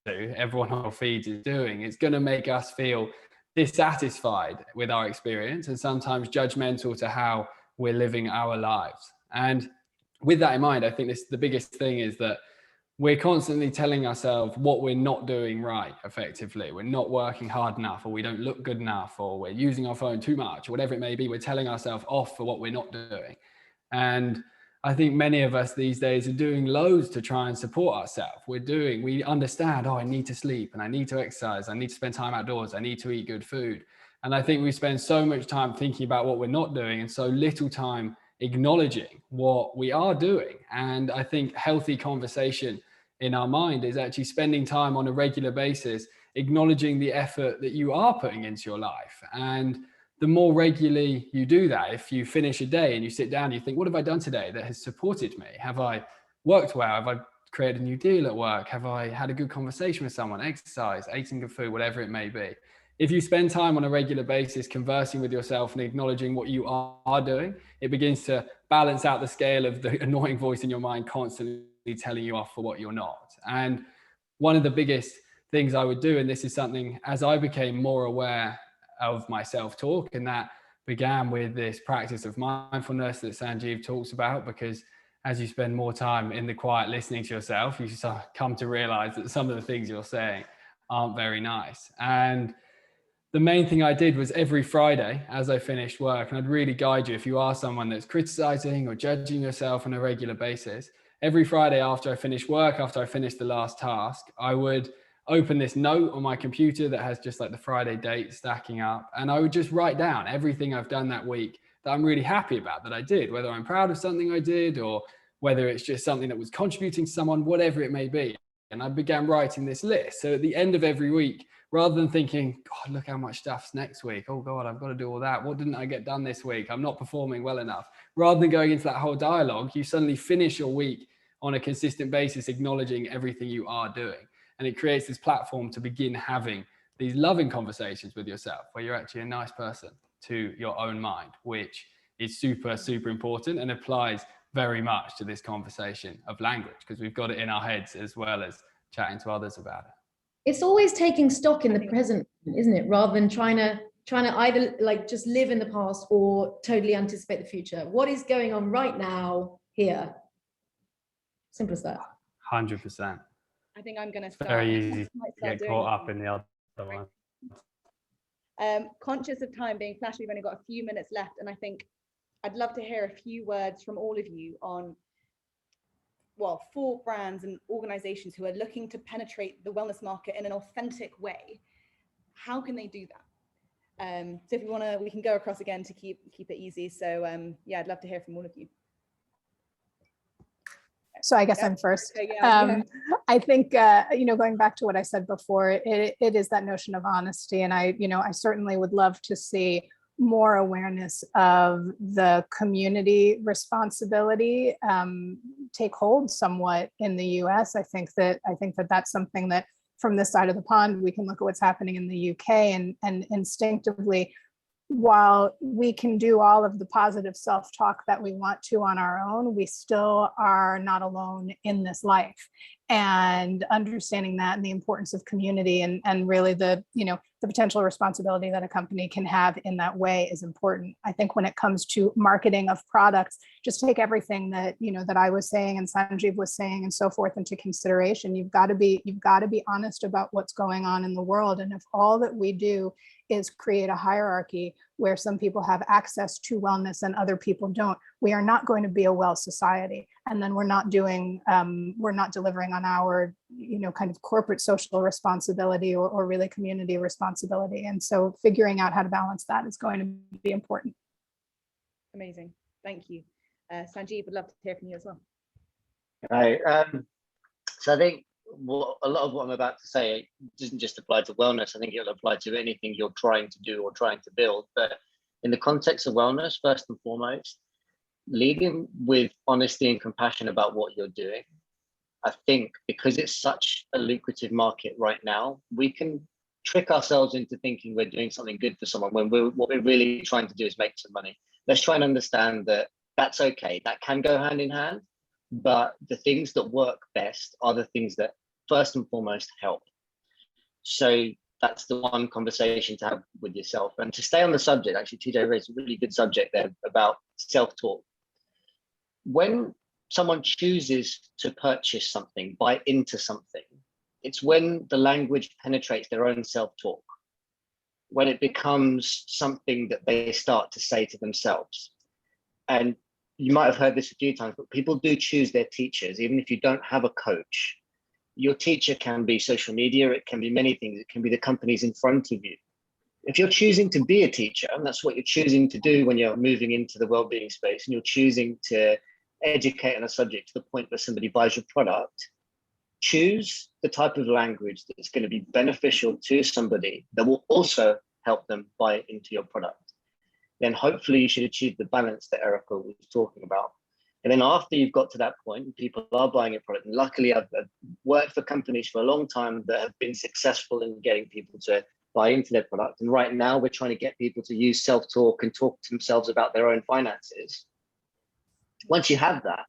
everyone on our feeds is doing, it's going to make us feel dissatisfied with our experience and sometimes judgmental to how we're living our lives. And with that in mind, I think the biggest thing is that we're constantly telling ourselves what we're not doing right effectively. We're not working hard enough, or we don't look good enough, or we're using our phone too much, or whatever it may be. We're telling ourselves off for what we're not doing. And I think many of us these days are doing loads to try and support ourselves. We understand, oh, I need to sleep, and I need to exercise, I need to spend time outdoors, I need to eat good food. And I think we spend so much time thinking about what we're not doing and so little time acknowledging what we are doing. And I think healthy conversation in our mind is actually spending time on a regular basis, acknowledging the effort that you are putting into your life. And the more regularly you do that, if you finish a day and you sit down and you think, what have I done today that has supported me? Have I worked well? Have I created a new deal at work? Have I had a good conversation with someone, exercise, eating good food, whatever it may be? If you spend time on a regular basis conversing with yourself and acknowledging what you are doing, it begins to balance out the scale of the annoying voice in your mind constantly telling you off for what you're not. And one of the biggest things I would do, and this is something as I became more aware of my self-talk, and that began with this practice of mindfulness that Sanjeev talks about, because as you spend more time in the quiet listening to yourself, you come to realize that some of the things you're saying aren't very nice. And the main thing I did was every Friday as I finished work, and I'd really guide you if you are someone that's criticizing or judging yourself on a regular basis, every Friday after I finished work, after I finished the last task, I would open this note on my computer that has just like the Friday date stacking up, and I would just write down everything I've done that week that I'm really happy about that I did, whether I'm proud of something I did or whether it's just something that was contributing to someone, whatever it may be. and I began writing this list. So at the end of every week, rather than thinking, God, look how much stuff's next week. Oh God, I've got to do all that. What didn't I get done this week? I'm not performing well enough. Rather than going into that whole dialogue, you suddenly finish your week on a consistent basis, acknowledging everything you are doing. And it creates this platform to begin having these loving conversations with yourself, where you're actually a nice person to your own mind, which is super, super important and applies very much to this conversation of language, because we've got it in our heads as well as chatting to others about it. It's always taking stock in the present, isn't it? Rather than trying to either like just live in the past or totally anticipate the future. What is going on right now here? Simple as that. 100%. I think I'm going to start. Very easy to get caught up in the other one. Conscious of time being flashy, we've only got a few minutes left, and I think I'd love to hear a few words from all of you on, well, for brands and organizations who are looking to penetrate the wellness market in an authentic way. How can they do that? So if you want to, we can go across again to keep it easy. So yeah, I'd love to hear from all of you. So I guess I'm first. I think, going back to what I said before, it is that notion of honesty. And I certainly would love to see more awareness of the community responsibility take hold somewhat in the US. I think that that's something that from this side of the pond, we can look at what's happening in the UK and instinctively, while we can do all of the positive self-talk that we want to on our own, we still are not alone in this life. And understanding that and the importance of community and really the potential responsibility that a company can have in that way is important. I think when it comes to marketing of products, just take everything that that I was saying and Sanjeev was saying and so forth into consideration. You've got to be honest about what's going on in the world. And if all that we do is create a hierarchy where some people have access to wellness and other people don't, we are not going to be a well society. And then we're not delivering on our, kind of corporate social responsibility or really community responsibility. And so figuring out how to balance that is going to be important. Amazing. Thank you. Sanjeev, would love to hear from you as well. Right. So I think a lot of what I'm about to say doesn't just apply to wellness. I think it'll apply to anything you're trying to do or trying to build. But in the context of wellness, first and foremost, leading with honesty and compassion about what you're doing. I think because it's such a lucrative market right now, we can trick ourselves into thinking we're doing something good for someone when what we're really trying to do is make some money. Let's try and understand that that's okay. That can go hand in hand, but the things that work best are the things that first and foremost help. So that's the one conversation to have with yourself. And to stay on the subject, actually, TJ raised a really good subject there about self-talk. When someone chooses to purchase something, buy into something, it's when the language penetrates their own self-talk, when it becomes something that they start to say to themselves. And you might have heard this a few times, but people do choose their teachers, even if you don't have a coach. Your teacher can be social media, it can be many things, it can be the companies in front of you. If you're choosing to be a teacher, and that's what you're choosing to do when you're moving into the well-being space, and you're choosing to educate on a subject to the point where somebody buys your product, choose the type of language that's going to be beneficial to somebody that will also help them buy into your product. Then hopefully you should achieve the balance that Erica was talking about. And then after you've got to that point, people are buying your product. And luckily, I've worked for companies for a long time that have been successful in getting people to buy into their product. And right now we're trying to get people to use self-talk and talk to themselves about their own finances. Once you have that,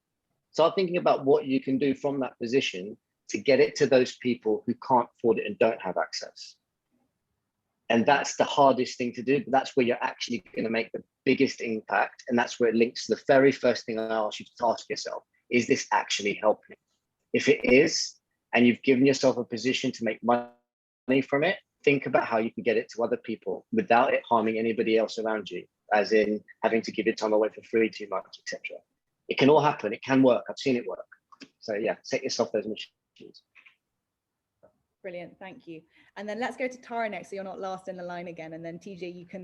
start thinking about what you can do from that position to get it to those people who can't afford it and don't have access. And that's the hardest thing to do, but that's where you're actually going to make the biggest impact. And that's where it links to the very first thing I ask you to ask yourself, is this actually helping? If it is, and you've given yourself a position to make money from it, think about how you can get it to other people without it harming anybody else around you, as in having to give your time away for free too much, etc. It can all happen. It can work. I've seen it work. So yeah, set yourself those missions. Brilliant, thank you. And then let's go to Tara next, so you're not last in the line again. And then TJ, you can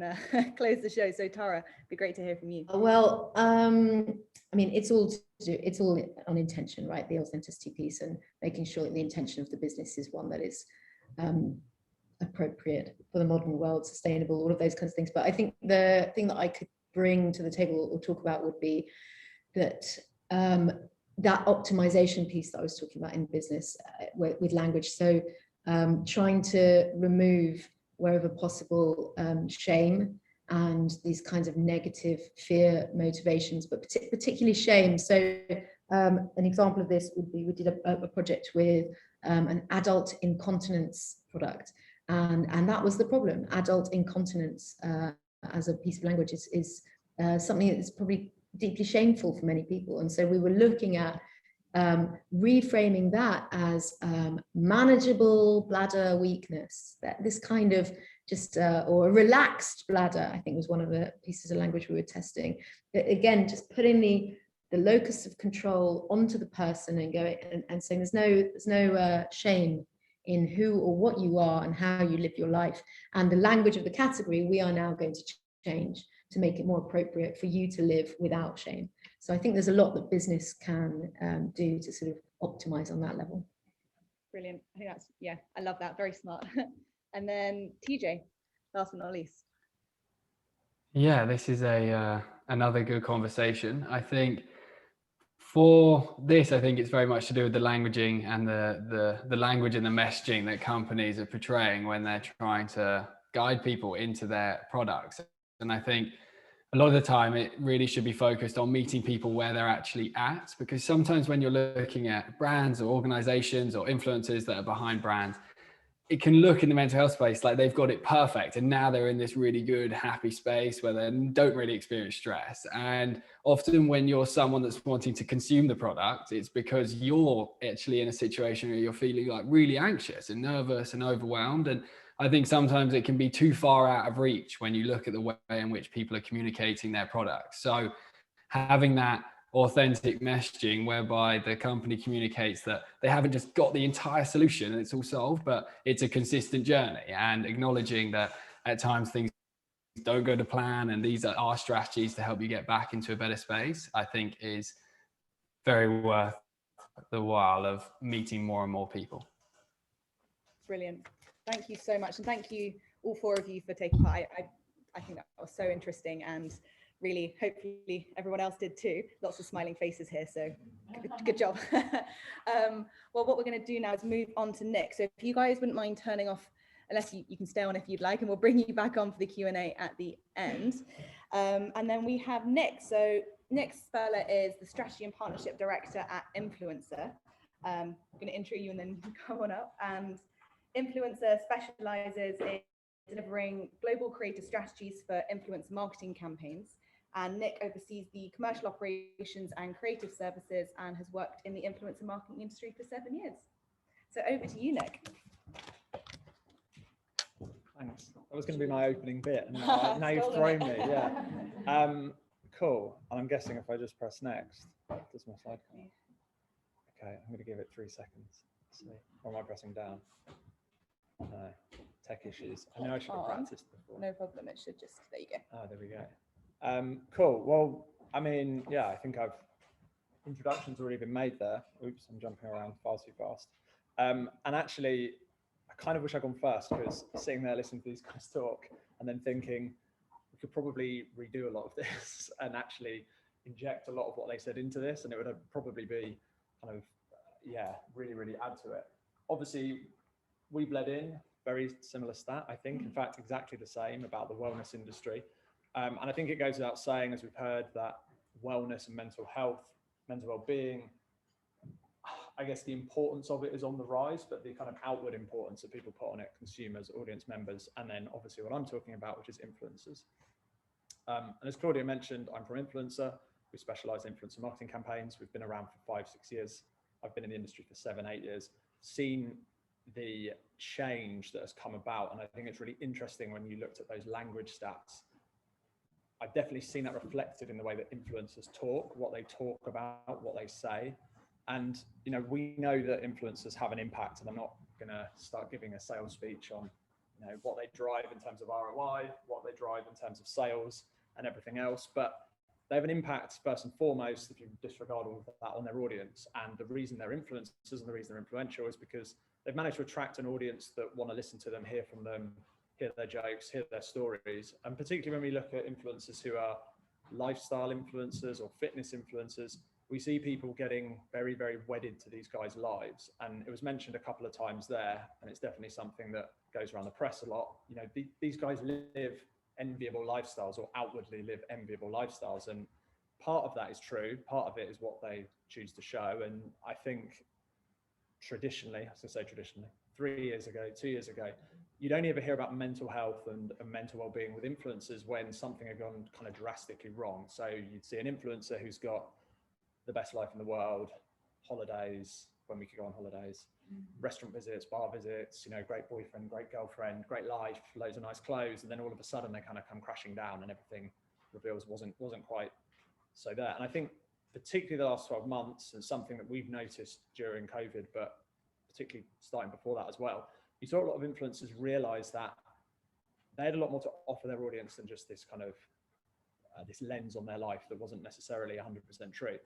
close the show. So Tara, it'd be great to hear from you. Well, I mean, it's all to do, it's all on intention, right? The authenticity piece and making sure that the intention of the business is one that is appropriate for the modern world, sustainable, all of those kinds of things. But I think the thing that I could bring to the table or talk about would be that that optimization piece that I was talking about in business with language. So trying to remove wherever possible shame and these kinds of negative fear motivations, but particularly shame. So an example of this would be, we did a project with an adult incontinence product, and that was the problem. Adult incontinence as a piece of language is something that's probably deeply shameful for many people. And so we were looking at reframing that as manageable bladder weakness, that this kind of just or a relaxed bladder, I think was one of the pieces of language we were testing. Again, just putting the locus of control onto the person and going and saying there's no shame in who or what you are and how you live your life. And the language of the category we are now going to change to make it more appropriate for you to live without shame. So I think there's a lot that business can do to sort of optimize on that level. Brilliant. I think that's, yeah, I love that. Very smart. And then TJ, last but not least. Yeah, this is another good conversation. I think for this, I think it's very much to do with the languaging and the language and the messaging that companies are portraying when they're trying to guide people into their products. And I think a lot of the time it really should be focused on meeting people where they're actually at, because sometimes when you're looking at brands or organizations or influencers that are behind brands, it can look in the mental health space like they've got it perfect and now they're in this really good happy space where they don't really experience stress. And often when you're someone that's wanting to consume the product, it's because you're actually in a situation where you're feeling like really anxious and nervous and overwhelmed. And I think sometimes it can be too far out of reach when you look at the way in which people are communicating their products. So having that authentic messaging whereby the company communicates that they haven't just got the entire solution and it's all solved, but it's a consistent journey, and acknowledging that at times things don't go to plan and these are our strategies to help you get back into a better space, I think is very worth the while of meeting more and more people. Brilliant. Thank you so much. And thank you all four of you for taking part. I think that was so interesting, and really, hopefully everyone else did too. Lots of smiling faces here, so good job. Well, what we're going to do now is move on to Nick. So if you guys wouldn't mind turning off, unless you can stay on if you'd like, and we'll bring you back on for the Q&A at the end. And then we have Nick. So Nick Spurler is the Strategy and Partnership Director at Influencer. I'm going to intro you and then come on up. And Influencer specializes in delivering global creative strategies for influencer marketing campaigns. And Nick oversees the commercial operations and creative services and has worked in the influencer marketing industry for 7 years. So over to you, Nick. Thanks. That was going to be my opening bit, and now you've thrown me. Yeah. Cool. And I'm guessing if I just press next, does my slide come up? Okay, I'm going to give it 3 seconds. Let's see. Or am I pressing down? No. Tech issues. I know I should have practiced before. No problem. It should just, there you go. Oh, there we go. Cool. Well, I mean, yeah, I think introduction's already been made there. Oops, I'm jumping around far too fast. And actually, I kind of wish I'd gone first, because sitting there listening to these guys talk and then thinking we could probably redo a lot of this and actually inject a lot of what they said into this, and it would probably be kind of, yeah, really, really add to it. Obviously, we bled in, very similar stat, I think. In fact, exactly the same about the wellness industry. And I think it goes without saying, as we've heard, that wellness and mental health, mental well-being, I guess the importance of it is on the rise, but the kind of outward importance that people put on it, consumers, audience members, and then obviously what I'm talking about, which is influencers. And as Claudia mentioned, I'm from Influencer. We specialize in influencer marketing campaigns. We've been around for 5-6 years. I've been in the industry for 7-8 years, seen the change that has come about. And I think it's really interesting when you looked at those language stats. I've definitely seen that reflected in the way that influencers talk, what they talk about, what they say. And, you know, we know that influencers have an impact, and I'm not going to start giving a sales speech on, you know, what they drive in terms of ROI, what they drive in terms of sales and everything else. But they have an impact first and foremost, if you disregard all of that, on their audience. And the reason they're influencers and the reason they're influential is because they've managed to attract an audience that want to listen to them, hear from them, hear their jokes, hear their stories. And particularly when we look at influencers who are lifestyle influencers or fitness influencers, we see people getting very, very wedded to these guys' lives. And it was mentioned a couple of times there, and it's definitely something that goes around the press a lot. You know, these guys live enviable lifestyles, or outwardly live enviable lifestyles. And part of that is true. Part of it is what they choose to show. And I think traditionally, I was gonna say traditionally, 3 years ago, 2 years ago, you'd only ever hear about mental health and mental well-being with influencers when something had gone kind of drastically wrong. So you'd see an influencer who's got the best life in the world, holidays, when we could go on holidays, restaurant visits, bar visits, you know, great boyfriend, great girlfriend, great life, loads of nice clothes. And then all of a sudden they kind of come crashing down and everything reveals wasn't quite so there. And I think particularly the last 12 months, and something that we've noticed during COVID, but particularly starting before that as well, you saw a lot of influencers realize that they had a lot more to offer their audience than just this kind of this lens on their life that wasn't necessarily 100% true.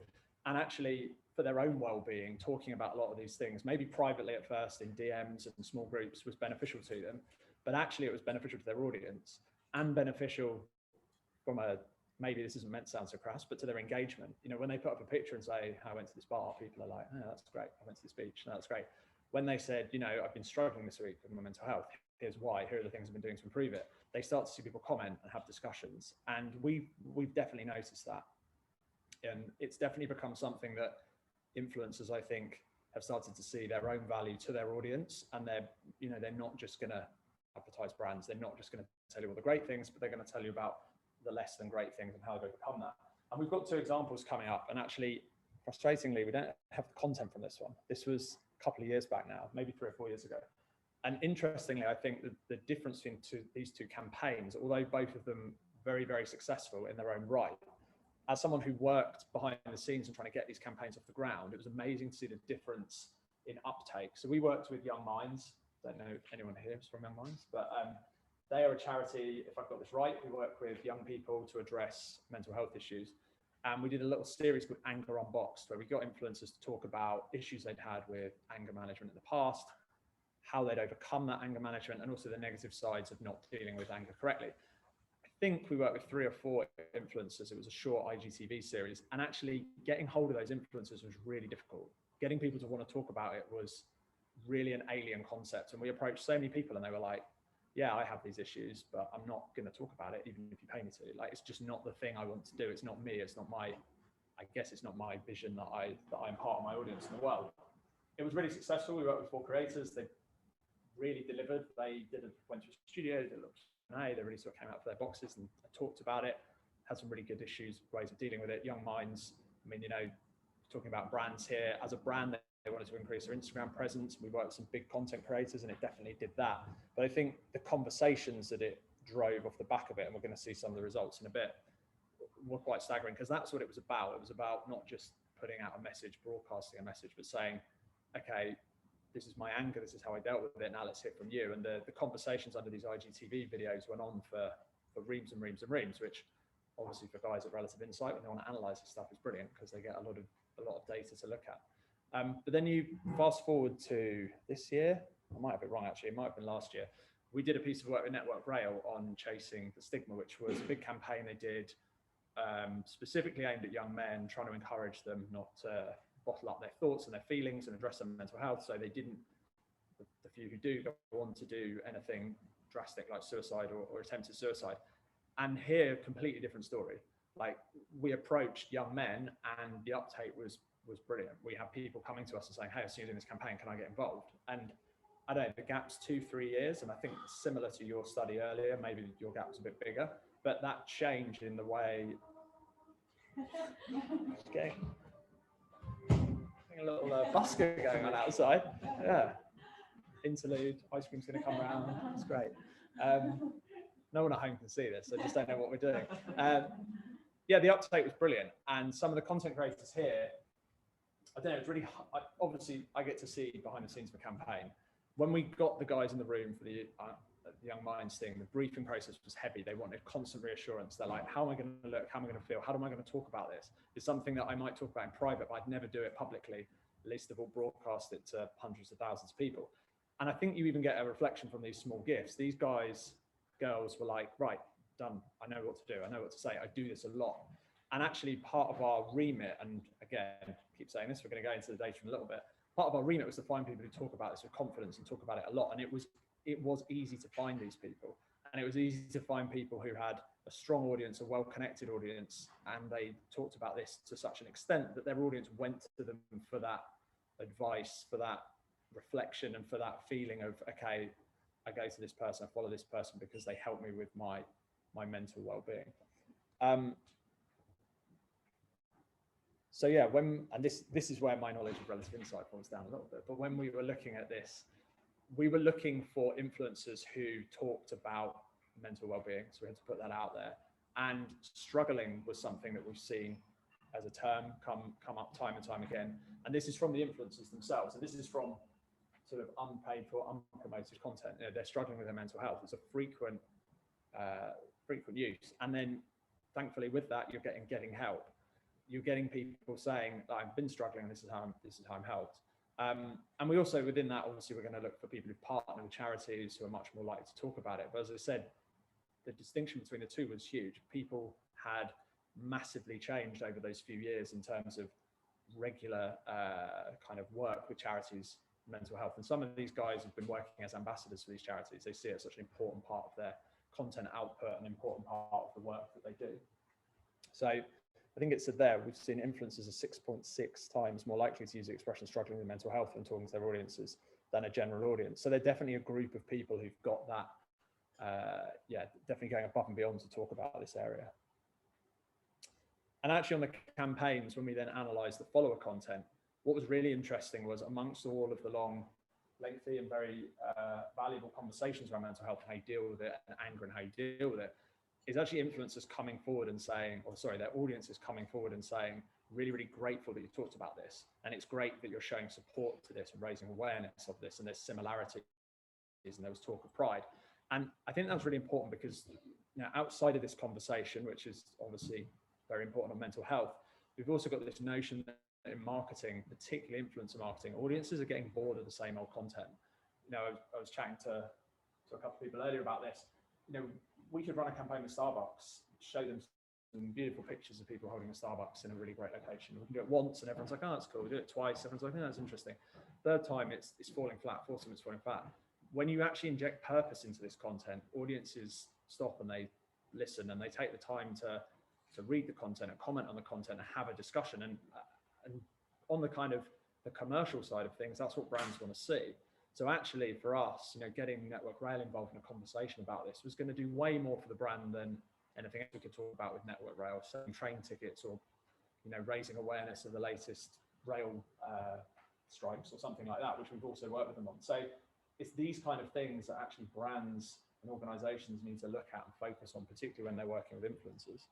And actually, for their own well-being, talking about a lot of these things, maybe privately at first in DMs and small groups, was beneficial to them, but actually it was beneficial to their audience and beneficial from a, maybe this isn't meant to sound so crass, but to their engagement. You know, when they put up a picture and say, I went to this bar, people are like, oh, that's great. I went to this beach, no, that's great. When they said, you know, I've been struggling this week with my mental health, here's why, here are the things I've been doing to improve it. They start to see people comment and have discussions. And we've definitely noticed that. And it's definitely become something that influencers, I think, have started to see their own value to their audience. And they're, you know, they're not just going to advertise brands. They're not just going to tell you all the great things, but they're going to tell you about the less than great things and how to overcome that. And we've got 2 examples coming up. And actually, frustratingly, we don't have the content from this one. This was a couple of years back now, maybe 3 or 4 years ago. And interestingly, I think the difference between these 2 campaigns, although both of them very, very successful in their own right, as someone who worked behind the scenes and trying to get these campaigns off the ground, it was amazing to see the difference in uptake. So we worked with Young Minds. Don't know if anyone here is from Young Minds, but they are a charity, if I've got this right, who work with young people to address mental health issues. And we did a little series called Anger Unboxed, where we got influencers to talk about issues they'd had with anger management in the past, how they'd overcome that anger management, and also the negative sides of not dealing with anger correctly. I think we worked with 3 or 4 influencers. It was a short IGTV series, and actually getting hold of those influencers was really difficult. Getting people to want to talk about it was really an alien concept. And we approached so many people and they were like, yeah, I have these issues, but I'm not going to talk about it, even if you pay me to. Like, it's just not the thing I want to do. It's not me. It's not my, I guess it's not my vision that I'm part of my audience in the world. It was really successful. We worked with 4 creators. They really delivered. They went to a studio, did a little Q&A. They really sort of came out for their boxes and talked about it. Had some really good issues, ways of dealing with it. Young Minds, I mean, you know, talking about brands here. As a brand, they wanted to increase their Instagram presence. We worked with some big content creators and it definitely did that. But I think the conversations that it drove off the back of it, and we're going to see some of the results in a bit, were quite staggering, because that's what it was about. It was about not just putting out a message, broadcasting a message, but saying, okay, this is my anger, this is how I dealt with it, now let's hear from you. And the conversations under these IGTV videos went on for reams and reams and reams, which obviously for guys at Relative Insight, when they want to analyze this stuff, is brilliant, because they get a lot of data to look at. But then you fast forward to this year, I might have it wrong actually, it might have been last year. We did a piece of work with Network Rail on chasing the stigma, which was a big campaign they did specifically aimed at young men, trying to encourage them not to bottle up their thoughts and their feelings and address their mental health, so they didn't, the few who do go on to do anything drastic like suicide or attempted suicide. And here, completely different story. Like, we approached young men and the uptake was brilliant. We have people coming to us and saying, hey, I've seen you doing this campaign, can I get involved? And I don't know, the gap's 2-3 years, and I think similar to your study earlier, maybe your gap was a bit bigger, but that change in the way, okay, a little busker going on outside. Yeah, interlude, ice cream's going to come around. It's great. No one at home can see this, so just don't know what we're doing. Yeah, the uptake was brilliant, and some of the content creators here, I don't know, it's really, obviously I get to see behind the scenes of a campaign. When we got the guys in the room for the young minds thing, the briefing process was heavy. They wanted constant reassurance. They're like, how am I going to look? How am I going to feel? How am I going to talk about this? It's something that I might talk about in private, but I'd never do it publicly, least of all broadcast it to hundreds of thousands of people. And I think you even get a reflection from these small gifts. These guys, girls were like, right, done. I know what to do. I know what to say. I do this a lot. And actually part of our remit, and again, I keep saying this, we're going to go into the data in a little bit. Part of our remit was to find people who talk about this with confidence and talk about it a lot. And it was easy to find these people. And it was easy to find people who had a strong audience, a well-connected audience, and they talked about this to such an extent that their audience went to them for that advice, for that reflection, and for that feeling of, okay, I go to this person, I follow this person because they help me with my mental well-being. So yeah, and this is where my knowledge of relative insight falls down a little bit, but when we were looking at this, we were looking for influencers who talked about mental well-being, so we had to put that out there. And struggling was something that we've seen as a term come up time and time again. And this is from the influencers themselves, and this is from sort of unpaid for, unpromoted content. You know, they're struggling with their mental health. It's a frequent use. And then thankfully with that, you're getting help. You're getting people saying, I've been struggling, this is how I'm helped. And we also, within that, obviously, we're going to look for people who partner with charities who are much more likely to talk about it. But as I said, the distinction between the two was huge. People had massively changed over those few years in terms of regular kind of work with charities, mental health. And some of these guys have been working as ambassadors for these charities. They see it as such an important part of their content output, an important part of the work that they do. So I think it's there. We've seen influencers are 6.6 times more likely to use the expression struggling with mental health when talking to their audiences than a general audience. So they're definitely a group of people who've got that, definitely going above and beyond to talk about this area. And actually on the campaigns, when we then analysed the follower content, what was really interesting was amongst all of the long, lengthy and very valuable conversations around mental health and how you deal with it, and anger and how you deal with it, is actually influencers coming forward and saying, or sorry, their audience is coming forward and saying, really, really grateful that you talked about this. And it's great that you're showing support to this and raising awareness of this, and there's similarities, and there was talk of pride. And I think that's really important because, you know, outside of this conversation, which is obviously very important on mental health, we've also got this notion that in marketing, particularly influencer marketing, audiences are getting bored of the same old content. You know, I was chatting to a couple of people earlier about this. You know, we could run a campaign with Starbucks, show them some beautiful pictures of people holding a Starbucks in a really great location. We can do it once and everyone's like, oh, that's cool. We do it twice, everyone's like, oh, that's interesting. Third time, it's falling flat. Fourth time, it's falling flat. When you actually inject purpose into this content, audiences stop and they listen and they take the time to read the content and comment on the content and have a discussion. And on the kind of the commercial side of things, that's what brands want to see. So actually for us, you know, getting Network Rail involved in a conversation about this was going to do way more for the brand than anything else we could talk about with Network Rail, selling train tickets or, you know, raising awareness of the latest rail strikes or something like that, which we've also worked with them on. So it's these kind of things that actually brands and organizations need to look at and focus on, particularly when they're working with influencers.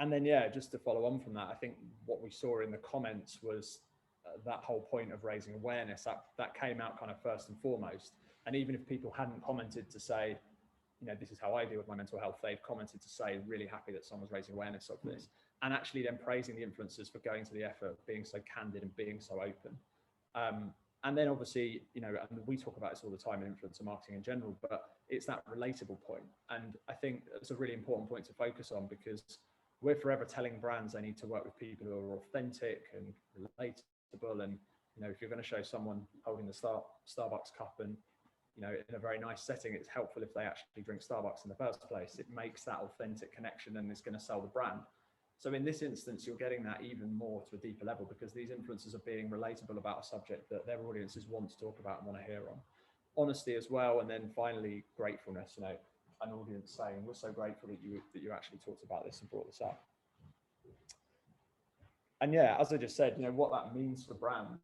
And then, yeah, just to follow on from that, I think what we saw in the comments was that whole point of raising awareness, that came out kind of first and foremost. And even if people hadn't commented to say, you know, this is how I deal with my mental health, they've commented to say, really happy that someone's raising awareness of this. And actually then praising the influencers for going to the effort, being so candid and being so open. And then obviously, you know, and we talk about this all the time in influencer marketing in general, but it's that relatable point. And I think it's a really important point to focus on because we're forever telling brands they need to work with people who are authentic and relatable. And, you know, if you're going to show someone holding the Starbucks cup and, you know, in a very nice setting, it's helpful if they actually drink Starbucks in the first place. It makes that authentic connection and it's going to sell the brand. So in this instance, you're getting that even more to a deeper level because these influencers are being relatable about a subject that their audiences want to talk about and want to hear on. Honesty as well. And then finally, gratefulness, you know, an audience saying, we're so grateful that you actually talked about this and brought this up. And yeah, as I just said, you know, what that means for brands.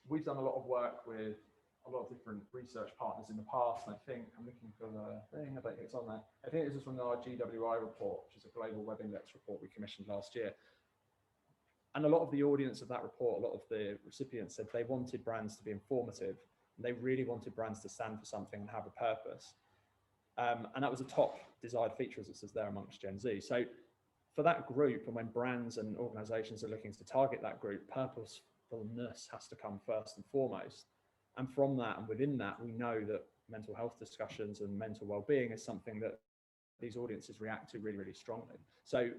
We've done a lot of work with a lot of different research partners in the past. And I think I'm looking for the thing, I don't think it's on there. I think this is from our GWI report, which is a global web index report we commissioned last year. And a lot of the audience of that report, a lot of the recipients said they wanted brands to be informative, They really wanted brands to stand for something and have a purpose. And that was a top desired feature, as it says there, amongst Gen Z. So for that group, and when brands and organizations are looking to target that group, purposefulness has to come first and foremost. And from that and within that, we know that mental health discussions and mental well-being is something that these audiences react to really, really strongly. So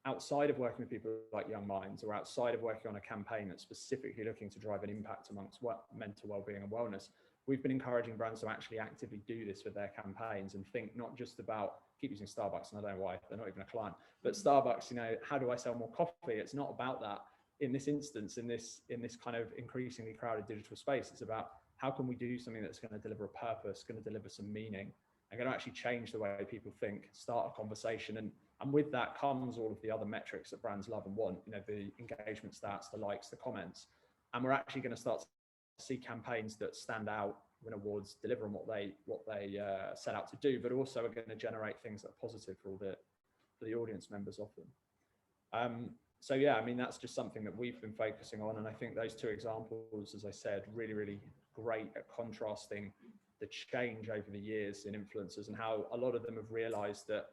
outside of working with people like Young Minds, or outside of working on a campaign that's specifically looking to drive an impact amongst mental well-being and wellness, we've been encouraging brands to actually actively do this with their campaigns and think not just about, keep using Starbucks, and I don't know why, they're not even a client, but Starbucks, you know, how do I sell more coffee? It's not about that in this instance, in this kind of increasingly crowded digital space. It's about how can we do something that's going to deliver a purpose, going to deliver some meaning, and going to actually change the way people think, start a conversation. And with that comes all of the other metrics that brands love and want, you know, the engagement stats, the likes, the comments. And we're actually going to start to see campaigns that stand out, win awards, deliver on what they set out to do, but also are going to generate things that are positive for the audience members of them. So yeah, I mean, that's just something that we've been focusing on. And I think those two examples, as I said, really, really great at contrasting the change over the years in influencers, and how a lot of them have realized that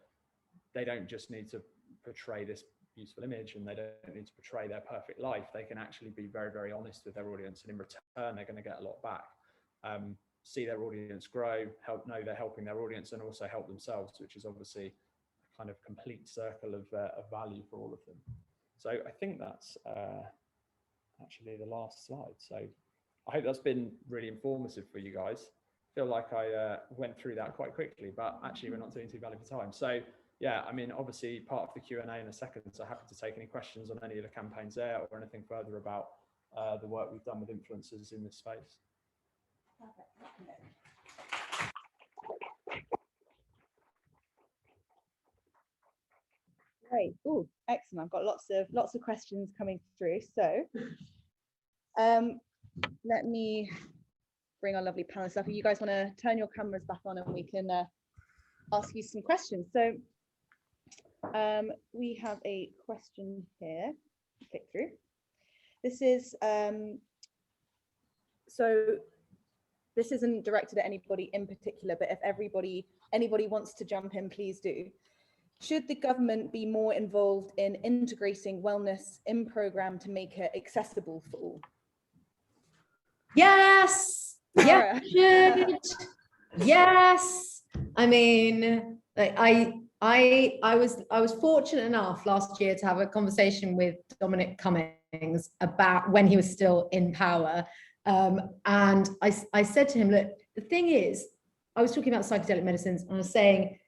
they don't just need to portray this beautiful image, and they don't need to portray their perfect life. They can actually be very, very honest with their audience, and in return, they're going to get a lot back. See their audience grow, know they're helping their audience, and also help themselves, which is obviously a kind of complete circle of value for all of them. So I think that's actually the last slide. So I hope that's been really informative for you guys. I feel like I went through that quite quickly, but actually we're not doing too badly for time. So yeah, I mean, obviously part of the Q&A in a second, so happy to take any questions on any of the campaigns there, or anything further about the work we've done with influencers in this space. Great. Oh, excellent. I've got lots of questions coming through. So let me bring our lovely panelists up. If you guys want to turn your cameras back on, and we can ask you some questions. So we have a question here. Click through. This is so this isn't directed at anybody in particular, but if anybody wants to jump in, please do. Should the government be more involved in integrating wellness in program to make it accessible for all? Yes. Yeah. Yes. I mean, like I was fortunate enough last year to have a conversation with Dominic Cummings about when he was still in power. And I said to him, look, the thing is, I was talking about psychedelic medicines, and I was saying,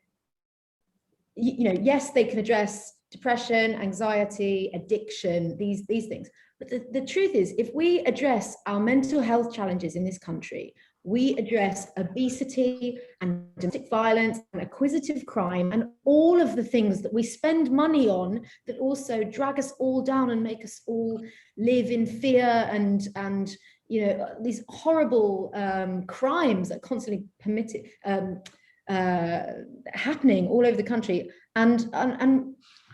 you know, yes, they can address depression, anxiety, addiction, these things. But the truth is, if we address our mental health challenges in this country, we address obesity and domestic violence and acquisitive crime and all of the things that we spend money on that also drag us all down and make us all live in fear and you know, these horrible crimes that are constantly permitted happening all over the country, and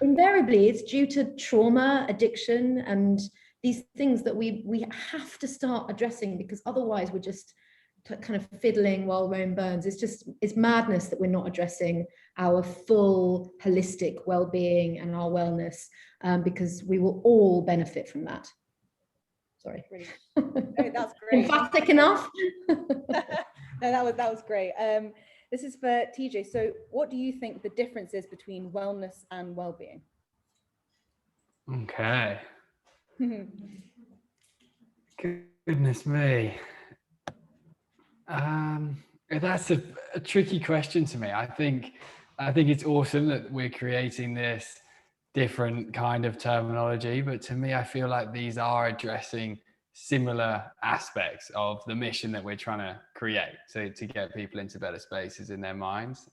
invariably it's due to trauma, addiction, and these things that we have to start addressing, because otherwise we're just kind of fiddling while Rome burns. It's madness that we're not addressing our full holistic well-being and our wellness, because we will all benefit from that. Sorry. No, that's great. Emphatic enough? No, that was great. This is for TJ. So what do you think the difference is between wellness and well-being? Okay. Goodness me. That's a tricky question to me. I think it's awesome that we're creating this different kind of terminology, but to me, I feel like these are addressing similar aspects of the mission that we're trying to create, so to get people into better spaces in their minds.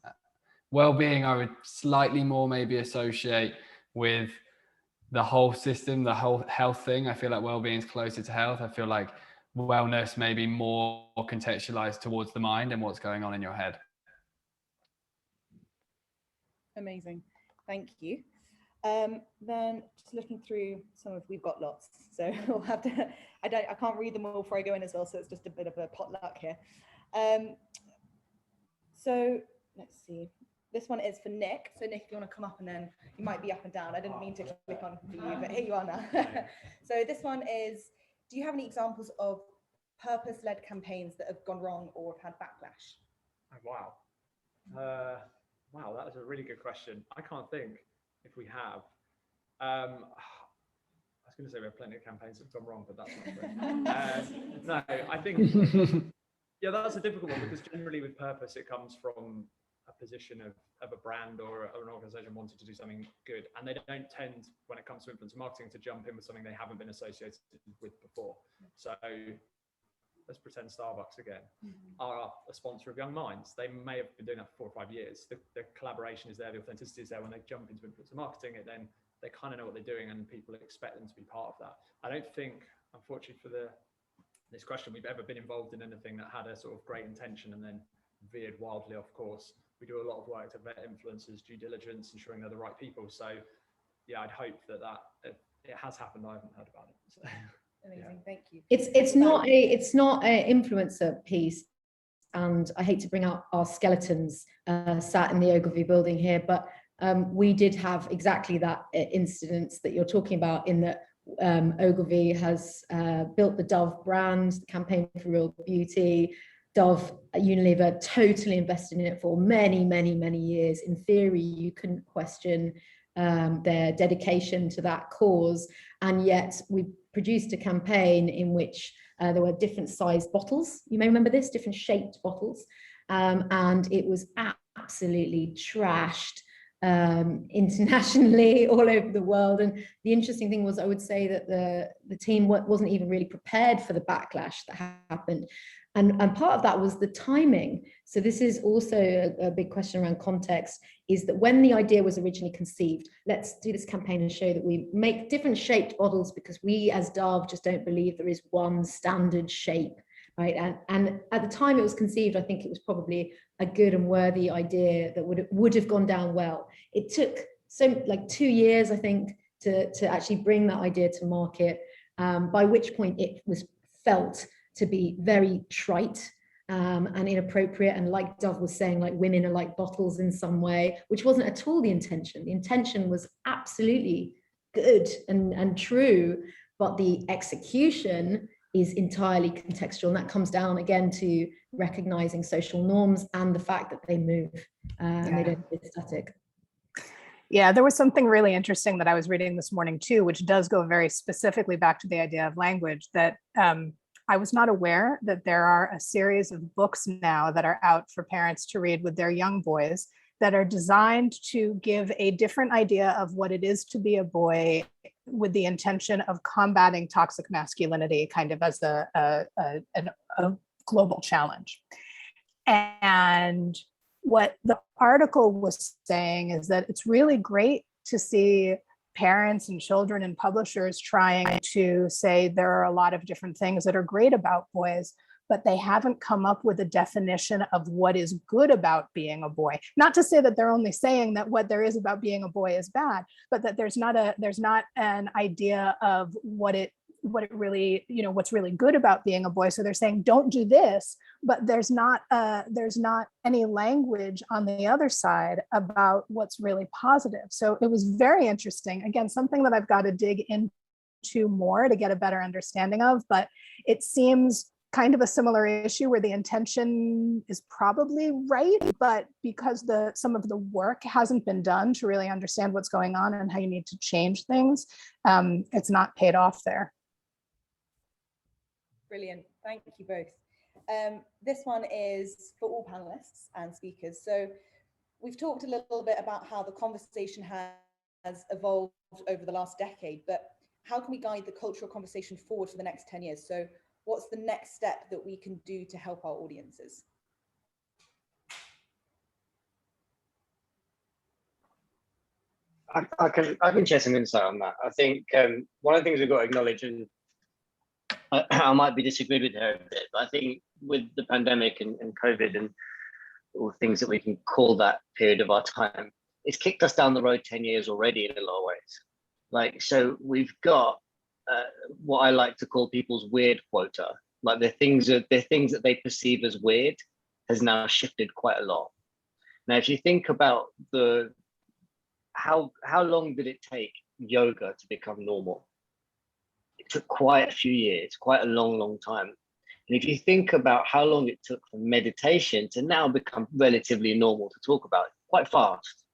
Well-being, I would slightly more maybe associate with the whole system, the whole health thing. I feel like well-being is closer to health. I feel like wellness may be more contextualized towards the mind and what's going on in your head. Amazing, thank you. Then just looking through some of, we've got lots, so we'll have to, I can't read them all before I go in as well, so it's just a bit of a potluck here. So let's see. This one is for Nick. So Nick, if you want to come up, and then you might be up and down. I didn't mean to click on for you, but here you are now. So this one is, do you have any examples of purpose-led campaigns that have gone wrong or have had backlash? Oh, wow. Wow, that is a really good question. I can't think if we have. I was going to say we have plenty of campaigns that have gone wrong, but that's not true. No, I think, yeah, that's a difficult one, because generally with purpose, it comes from a position of a brand or an organization wanting to do something good, and they don't tend, when it comes to influencer marketing, to jump in with something they haven't been associated with before. So let's pretend Starbucks again are a sponsor of Young Minds. They may have been doing that for 4 or 5 years. The collaboration is there, the authenticity is there. When they jump into influencer marketing, then they kind of know what they're doing, and people expect them to be part of that. I don't think, unfortunately for this question, we've ever been involved in anything that had a sort of great intention and then veered wildly off course. We do a lot of work to vet influencers, due diligence, ensuring they're the right people. So yeah, I'd hope that it has happened. I haven't heard about it. So. Amazing, yeah. Thank you. It's not an influencer piece, and I hate to bring out our skeletons sat in the Ogilvy building here, but we did have exactly that incident that you're talking about, in that Ogilvy has built the Dove brand, the campaign for real beauty. Dove, Unilever, totally invested in it for many, many, many years. In theory, you couldn't question their dedication to that cause, and yet we produced a campaign in which there were different sized bottles. You may remember this, different shaped bottles, and it was absolutely trashed internationally, all over the world. And the interesting thing was, I would say that the team wasn't even really prepared for the backlash that happened. And part of that was the timing. So this is also a big question around context, is that when the idea was originally conceived, let's do this campaign and show that we make different shaped bottles, because we as Dove just don't believe there is one standard shape, right? And at the time it was conceived, I think it was probably a good and worthy idea that would have gone down well. It took like 2 years, I think, to actually bring that idea to market, by which point it was felt to be very trite and inappropriate, and like Dove was saying, like women are like bottles in some way, which wasn't at all the intention. The intention was absolutely good and true, but the execution is entirely contextual, and that comes down again to recognizing social norms and the fact that they move and they don't be static. Yeah, there was something really interesting that I was reading this morning too, which does go very specifically back to the idea of language, that I was not aware that there are a series of books now that are out for parents to read with their young boys that are designed to give a different idea of what it is to be a boy, with the intention of combating toxic masculinity kind of as a global challenge. And what the article was saying is that it's really great to see parents and children and publishers trying to say there are a lot of different things that are great about boys, but they haven't come up with a definition of what is good about being a boy. Not to say that they're only saying that what there is about being a boy is bad, but that there's not an idea of what it really, what's really good about being a boy. So they're saying, don't do this, but there's not any language on the other side about what's really positive. So it was very interesting. Again, something that I've got to dig into more to get a better understanding of, but it seems kind of a similar issue where the intention is probably right, but because some of the work hasn't been done to really understand what's going on and how you need to change things, it's not paid off there. Brilliant, thank you both. This one is for all panelists and speakers. So we've talked a little bit about how the conversation has evolved over the last decade, but how can we guide the cultural conversation forward for the next 10 years? So what's the next step that we can do to help our audiences? I can share some insight on that. I think one of the things we've got to acknowledge, and I might be disagreed with her a bit, but I think with the pandemic and COVID and all things that we can call that period of our time, it's kicked us down the road 10 years already in a lot of ways. Like, so we've got what I like to call people's weird quota. Like the things that they perceive as weird has now shifted quite a lot. Now, if you think about how long did it take yoga to become normal? It took quite a few years, quite a long time. And if you think about how long it took for meditation to now become relatively normal to talk about, quite fast.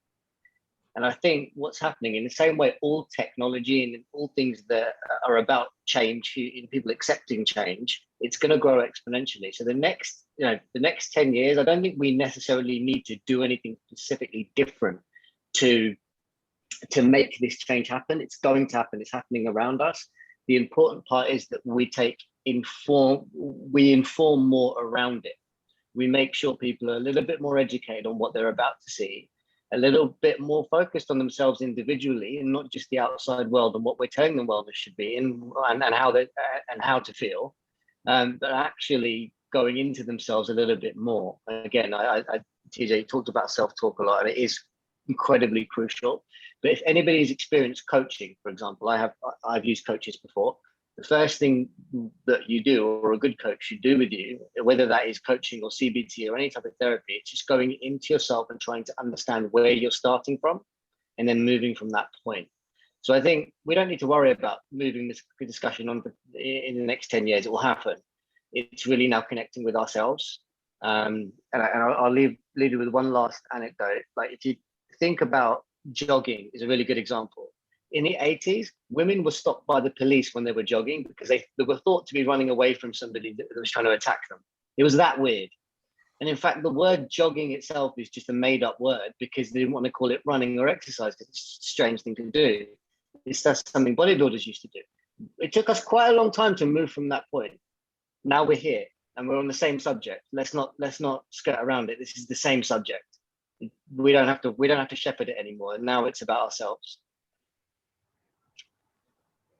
And I think what's happening in the same way, all technology and all things that are about change, in people accepting change, it's going to grow exponentially. So the next 10 years, I don't think we necessarily need to do anything specifically different to make this change happen. It's going to happen. It's happening around us. The important part is that we inform more around it. We make sure people are a little bit more educated on what they're about to see, a little bit more focused on themselves individually and not just the outside world and what we're telling them wellness should be and how to feel, but actually going into themselves a little bit more. Again, TJ talked about self-talk a lot, and it is incredibly crucial. But if anybody's experienced coaching, for example, I've used coaches before. The first thing that you do, or a good coach should do with you, whether that is coaching or CBT or any type of therapy, it's just going into yourself and trying to understand where you're starting from and then moving from that point. So I think we don't need to worry about moving this discussion on in the next 10 years. It will happen. It's really now connecting with ourselves. And I'll leave you with one last anecdote. Like, if you think about jogging is a really good example. In the 80s, women were stopped by the police when they were jogging because they were thought to be running away from somebody that was trying to attack them. It was that weird. And in fact, the word jogging itself is just a made up word because they didn't want to call it running or exercise because it's a strange thing to do. It's just something bodybuilders used to do. It took us quite a long time to move from that point. Now we're here and we're on the same subject. Let's not skirt around it. This is the same subject. We don't have to shepherd it anymore. And now it's about ourselves.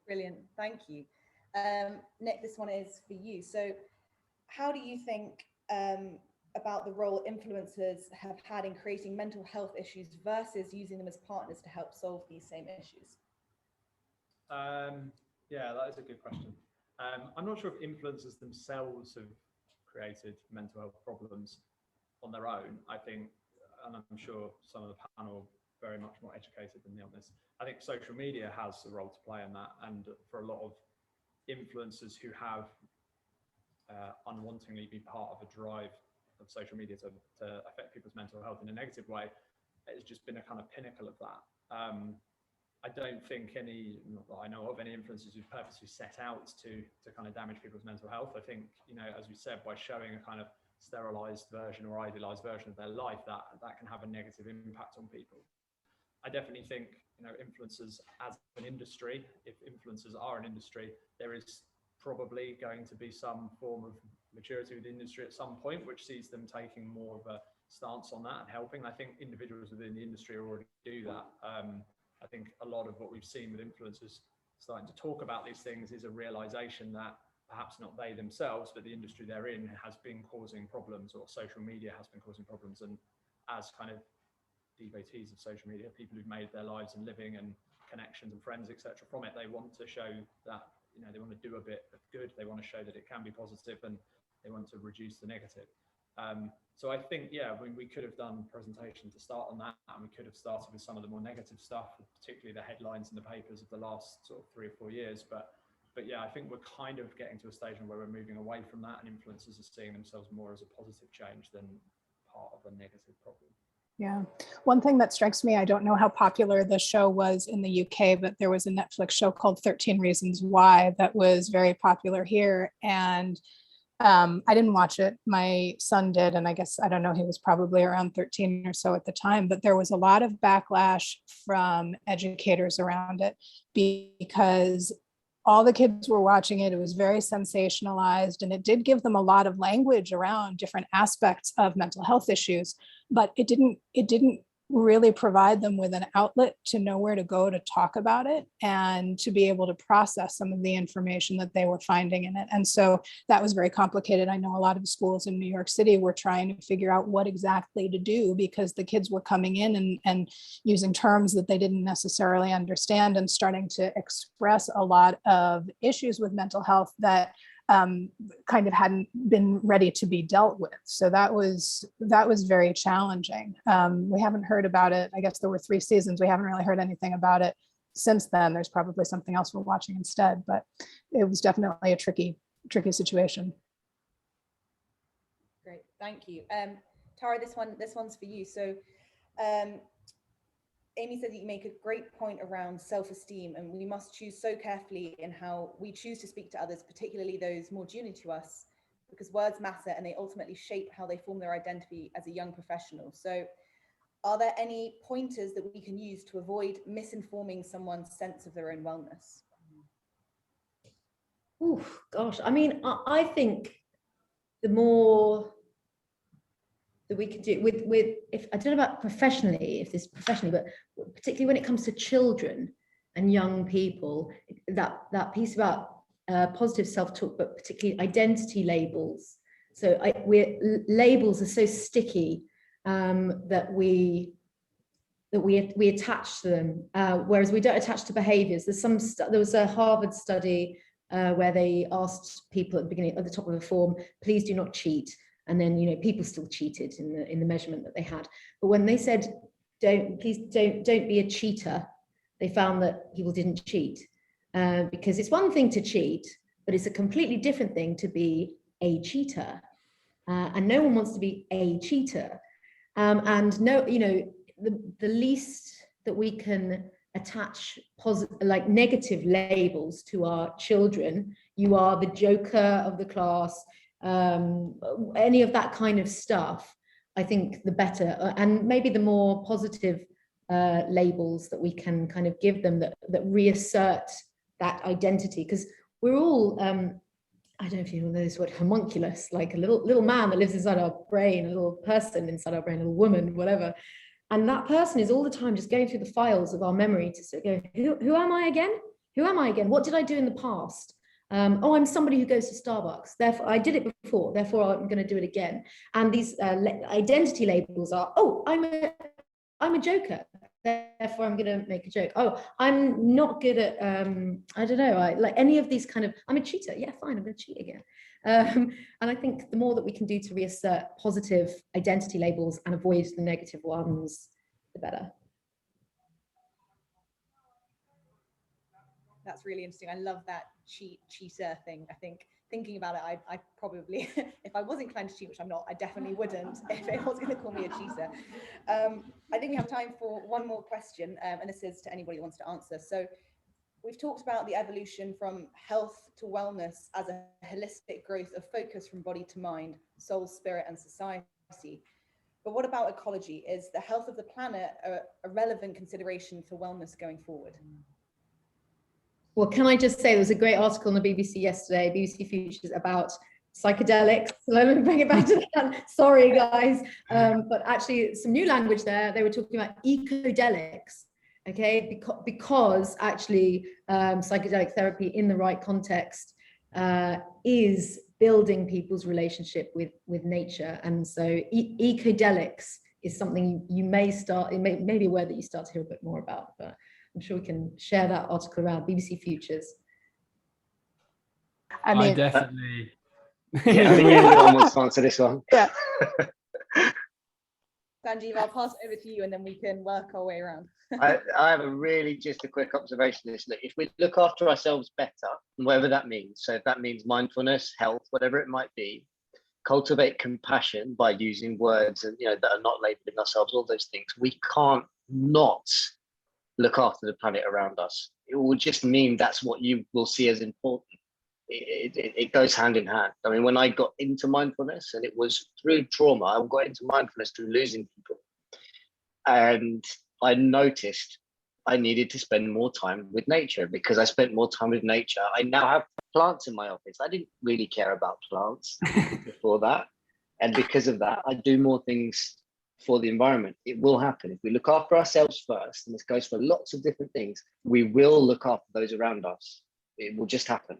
Brilliant, thank you. Nick, this one is for you. So how do you think about the role influencers have had in creating mental health issues versus using them as partners to help solve these same issues? Yeah, that is a good question. I'm not sure if influencers themselves have created mental health problems on their own. I think, and I'm sure some of the panel are very much more educated than me on this. I think social media has a role to play in that, and for a lot of influencers who have unwantingly be part of a drive of social media to affect people's mental health in a negative way, it's just been a kind of pinnacle of that. I don't think not that I know of any influencers who purposely set out to kind of damage people's mental health. I think, as we said, by showing a kind of sterilized version or idealized version of their life, that can have a negative impact on people. I definitely think, influencers as an industry, if influencers are an industry, there is probably going to be some form of maturity with the industry at some point, which sees them taking more of a stance on that and helping. I think individuals within the industry already do that. I think a lot of what we've seen with influencers starting to talk about these things is a realization that perhaps not they themselves, but the industry they're in has been causing problems, or social media has been causing problems. And as kind of devotees of social media, people who've made their lives and living and connections and friends, etc., from it, they want to show that, they want to do a bit of good. They want to show that it can be positive, and they want to reduce the negative. So I think, we could have done a presentation to start on that, and we could have started with some of the more negative stuff, particularly the headlines in the papers of the last sort of 3 or 4 years. But yeah, I think we're kind of getting to a stage where we're moving away from that, and influencers are seeing themselves more as a positive change than part of a negative problem. Yeah. One thing that strikes me, I don't know how popular the show was in the UK, but there was a Netflix show called 13 Reasons Why that was very popular here. And I didn't watch it. My son did. And I guess, I don't know, he was probably around 13 or so at the time, but there was a lot of backlash from educators around it because all the kids were watching it. It was very sensationalized, and it did give them a lot of language around different aspects of mental health issues, but it didn't really provide them with an outlet to know where to go to talk about it and to be able to process some of the information that they were finding in it. And so that was very complicated. I know a lot of schools in New York City were trying to figure out what exactly to do because the kids were coming in and using terms that they didn't necessarily understand and starting to express a lot of issues with mental health that kind of hadn't been ready to be dealt with. So that was very challenging. We haven't heard about it. I guess there were 3 seasons. We haven't really heard anything about it since then. There's probably something else we're watching instead, but it was definitely a tricky situation. Great, thank you. Tara, this one's for you. So Amy said that you make a great point around self-esteem, and we must choose so carefully in how we choose to speak to others, particularly those more junior to us, because words matter and they ultimately shape how they form their identity as a young professional. So are there any pointers that we can use to avoid misinforming someone's sense of their own wellness? Oh, gosh. I mean, I think the more that we can do with if I don't know about professionally, if this is professionally, but particularly when it comes to children and young people, that piece about positive self-talk, but particularly identity labels. So labels are so sticky that we attach to them, whereas we don't attach to behaviors. There was a Harvard study where they asked people at the beginning, at the top of the form, please do not cheat. And then, people still cheated in the measurement that they had. But when they said, please don't be a cheater, they found that people didn't cheat. Because it's one thing to cheat, but it's a completely different thing to be a cheater. And no one wants to be a cheater. And no, the least that we can attach negative labels to our children, you are the joker of the class, any of that kind of stuff, I think the better, and maybe the more positive labels that we can kind of give them that reassert that identity, because we're all I don't know if you know this word, homunculus, like a little man that lives inside our brain, a little person inside our brain, a little woman, whatever. And that person is all the time just going through the files of our memory to go, who am I again? Who am I again? What did I do in the past? I'm somebody who goes to Starbucks. Therefore, I did it before. Therefore, I'm going to do it again. And these identity labels are, I'm a joker. Therefore, I'm going to make a joke. I'm not good at, I don't know, like any of these kind of, I'm a cheater. Yeah, fine, I'm going to cheat again. And I think the more that we can do to reassert positive identity labels and avoid the negative ones, the better. That's really interesting. I love that cheater thing. I think thinking about it, I probably, if I was inclined to cheat, which I'm not, I definitely wouldn't if it was going to call me a cheater. I think we have time for one more question, and this is to anybody who wants to answer. So we've talked about the evolution from health to wellness as a holistic growth of focus from body to mind, soul, spirit, and society. But what about ecology? Is the health of the planet a relevant consideration for wellness going forward? Well, can I just say there was a great article on the BBC yesterday, BBC Futures, about psychedelics. So let me bring it back to that. Sorry, guys. But actually, some new language there. They were talking about ecodelics, okay? Because actually, psychedelic therapy in the right context is building people's relationship with nature. And so ecodelics is something you may be aware that you start to hear a bit more about, but I'm sure we can share that article around BBC Futures. I definitely. Yeah, I think everyone wants to answer this one. Yeah. Sanjeev, I'll pass it over to you and then we can work our way around. I have just a quick observation. Look, if we look after ourselves better, whatever that means, so if that means mindfulness, health, whatever it might be, cultivate compassion by using words and that are not labeling ourselves, all those things, we can't not look after the planet around us. It will just mean that's what you will see as important. It goes hand in hand. I mean, when I got into mindfulness, and it was through trauma, I got into mindfulness through losing people. And I noticed I needed to spend more time with nature. Because I spent more time with nature, I now have plants in my office. I didn't really care about plants before that. And because of that, I do more things for the environment. It will happen. If we look after ourselves first, and this goes for lots of different things, we will look after those around us. It will just happen.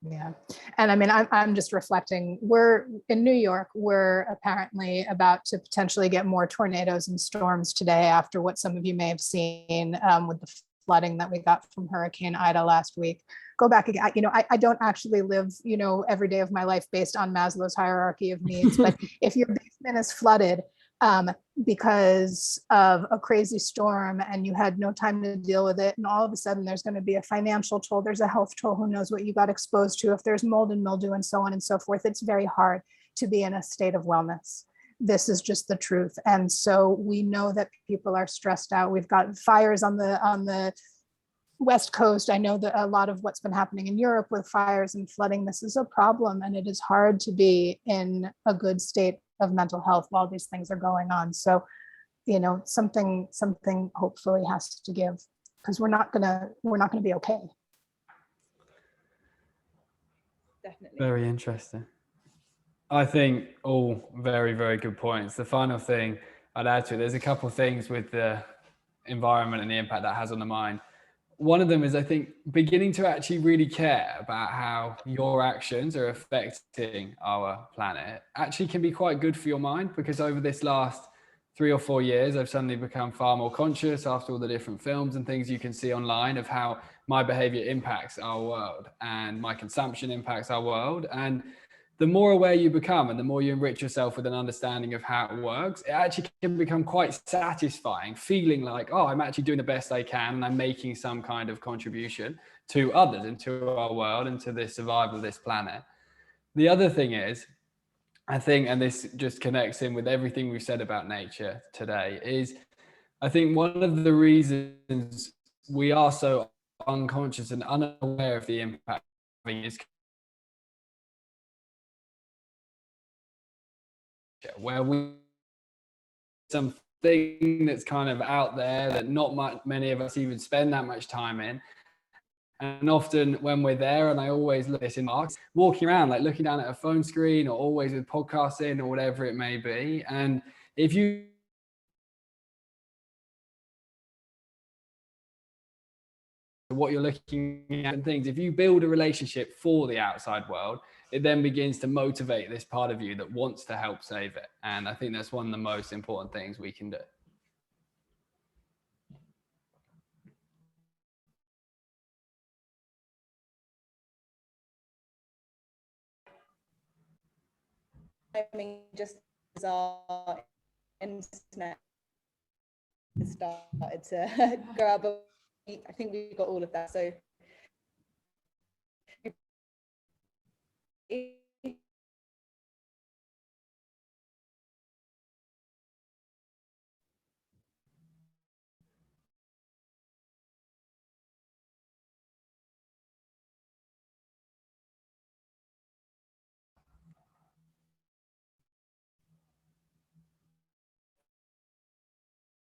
Yeah. And I mean, I'm just reflecting, we're in New York, we're apparently about to potentially get more tornadoes and storms today after what some of you may have seen with the flooding that we got from Hurricane Ida last week. Go back again, you know, I don't actually live, you know, every day of my life based on Maslow's hierarchy of needs, but if your basement is flooded because of a crazy storm and you had no time to deal with it, and all of a sudden there's going to be a financial toll, there's a health toll, who knows what you got exposed to, if there's mold and mildew and so on and so forth, it's very hard to be in a state of wellness. This is just the truth. And so we know that people are stressed out. We've got fires on the West Coast. I know that a lot of what's been happening in Europe with fires and flooding, this is a problem, and it is hard to be in a good state of mental health while these things are going on. So, you know, something hopefully has to give, because we're not gonna be okay. Definitely. Very interesting. I think all very, very good points. The final thing I'd add to it, there's a couple of things with the environment and the impact that has on the mind. One of them is, I think, beginning to actually really care about how your actions are affecting our planet actually can be quite good for your mind, because over this last 3 or 4 years, I've suddenly become far more conscious after all the different films and things you can see online of how my behavior impacts our world and my consumption impacts our world. And the more aware you become and the more you enrich yourself with an understanding of how it works, it actually can become quite satisfying, feeling like, oh, I'm actually doing the best I can and I'm making some kind of contribution to others and to our world and to the survival of this planet. The other thing is, I think, and this just connects in with everything we've said about nature today, is I think one of the reasons we are so unconscious and unaware of the impact is where we something that's kind of out there that many of us even spend that much time in. And often when we're there, and I always look at this in marks, walking around, like looking down at a phone screen or always with podcasts in or whatever it may be. And if you what you're looking at and things, if you build a relationship for the outside world, it then begins to motivate this part of you that wants to help save it. And I think that's one of the most important things we can do. I mean, just as our internet started to grow up, I think we got all of that. So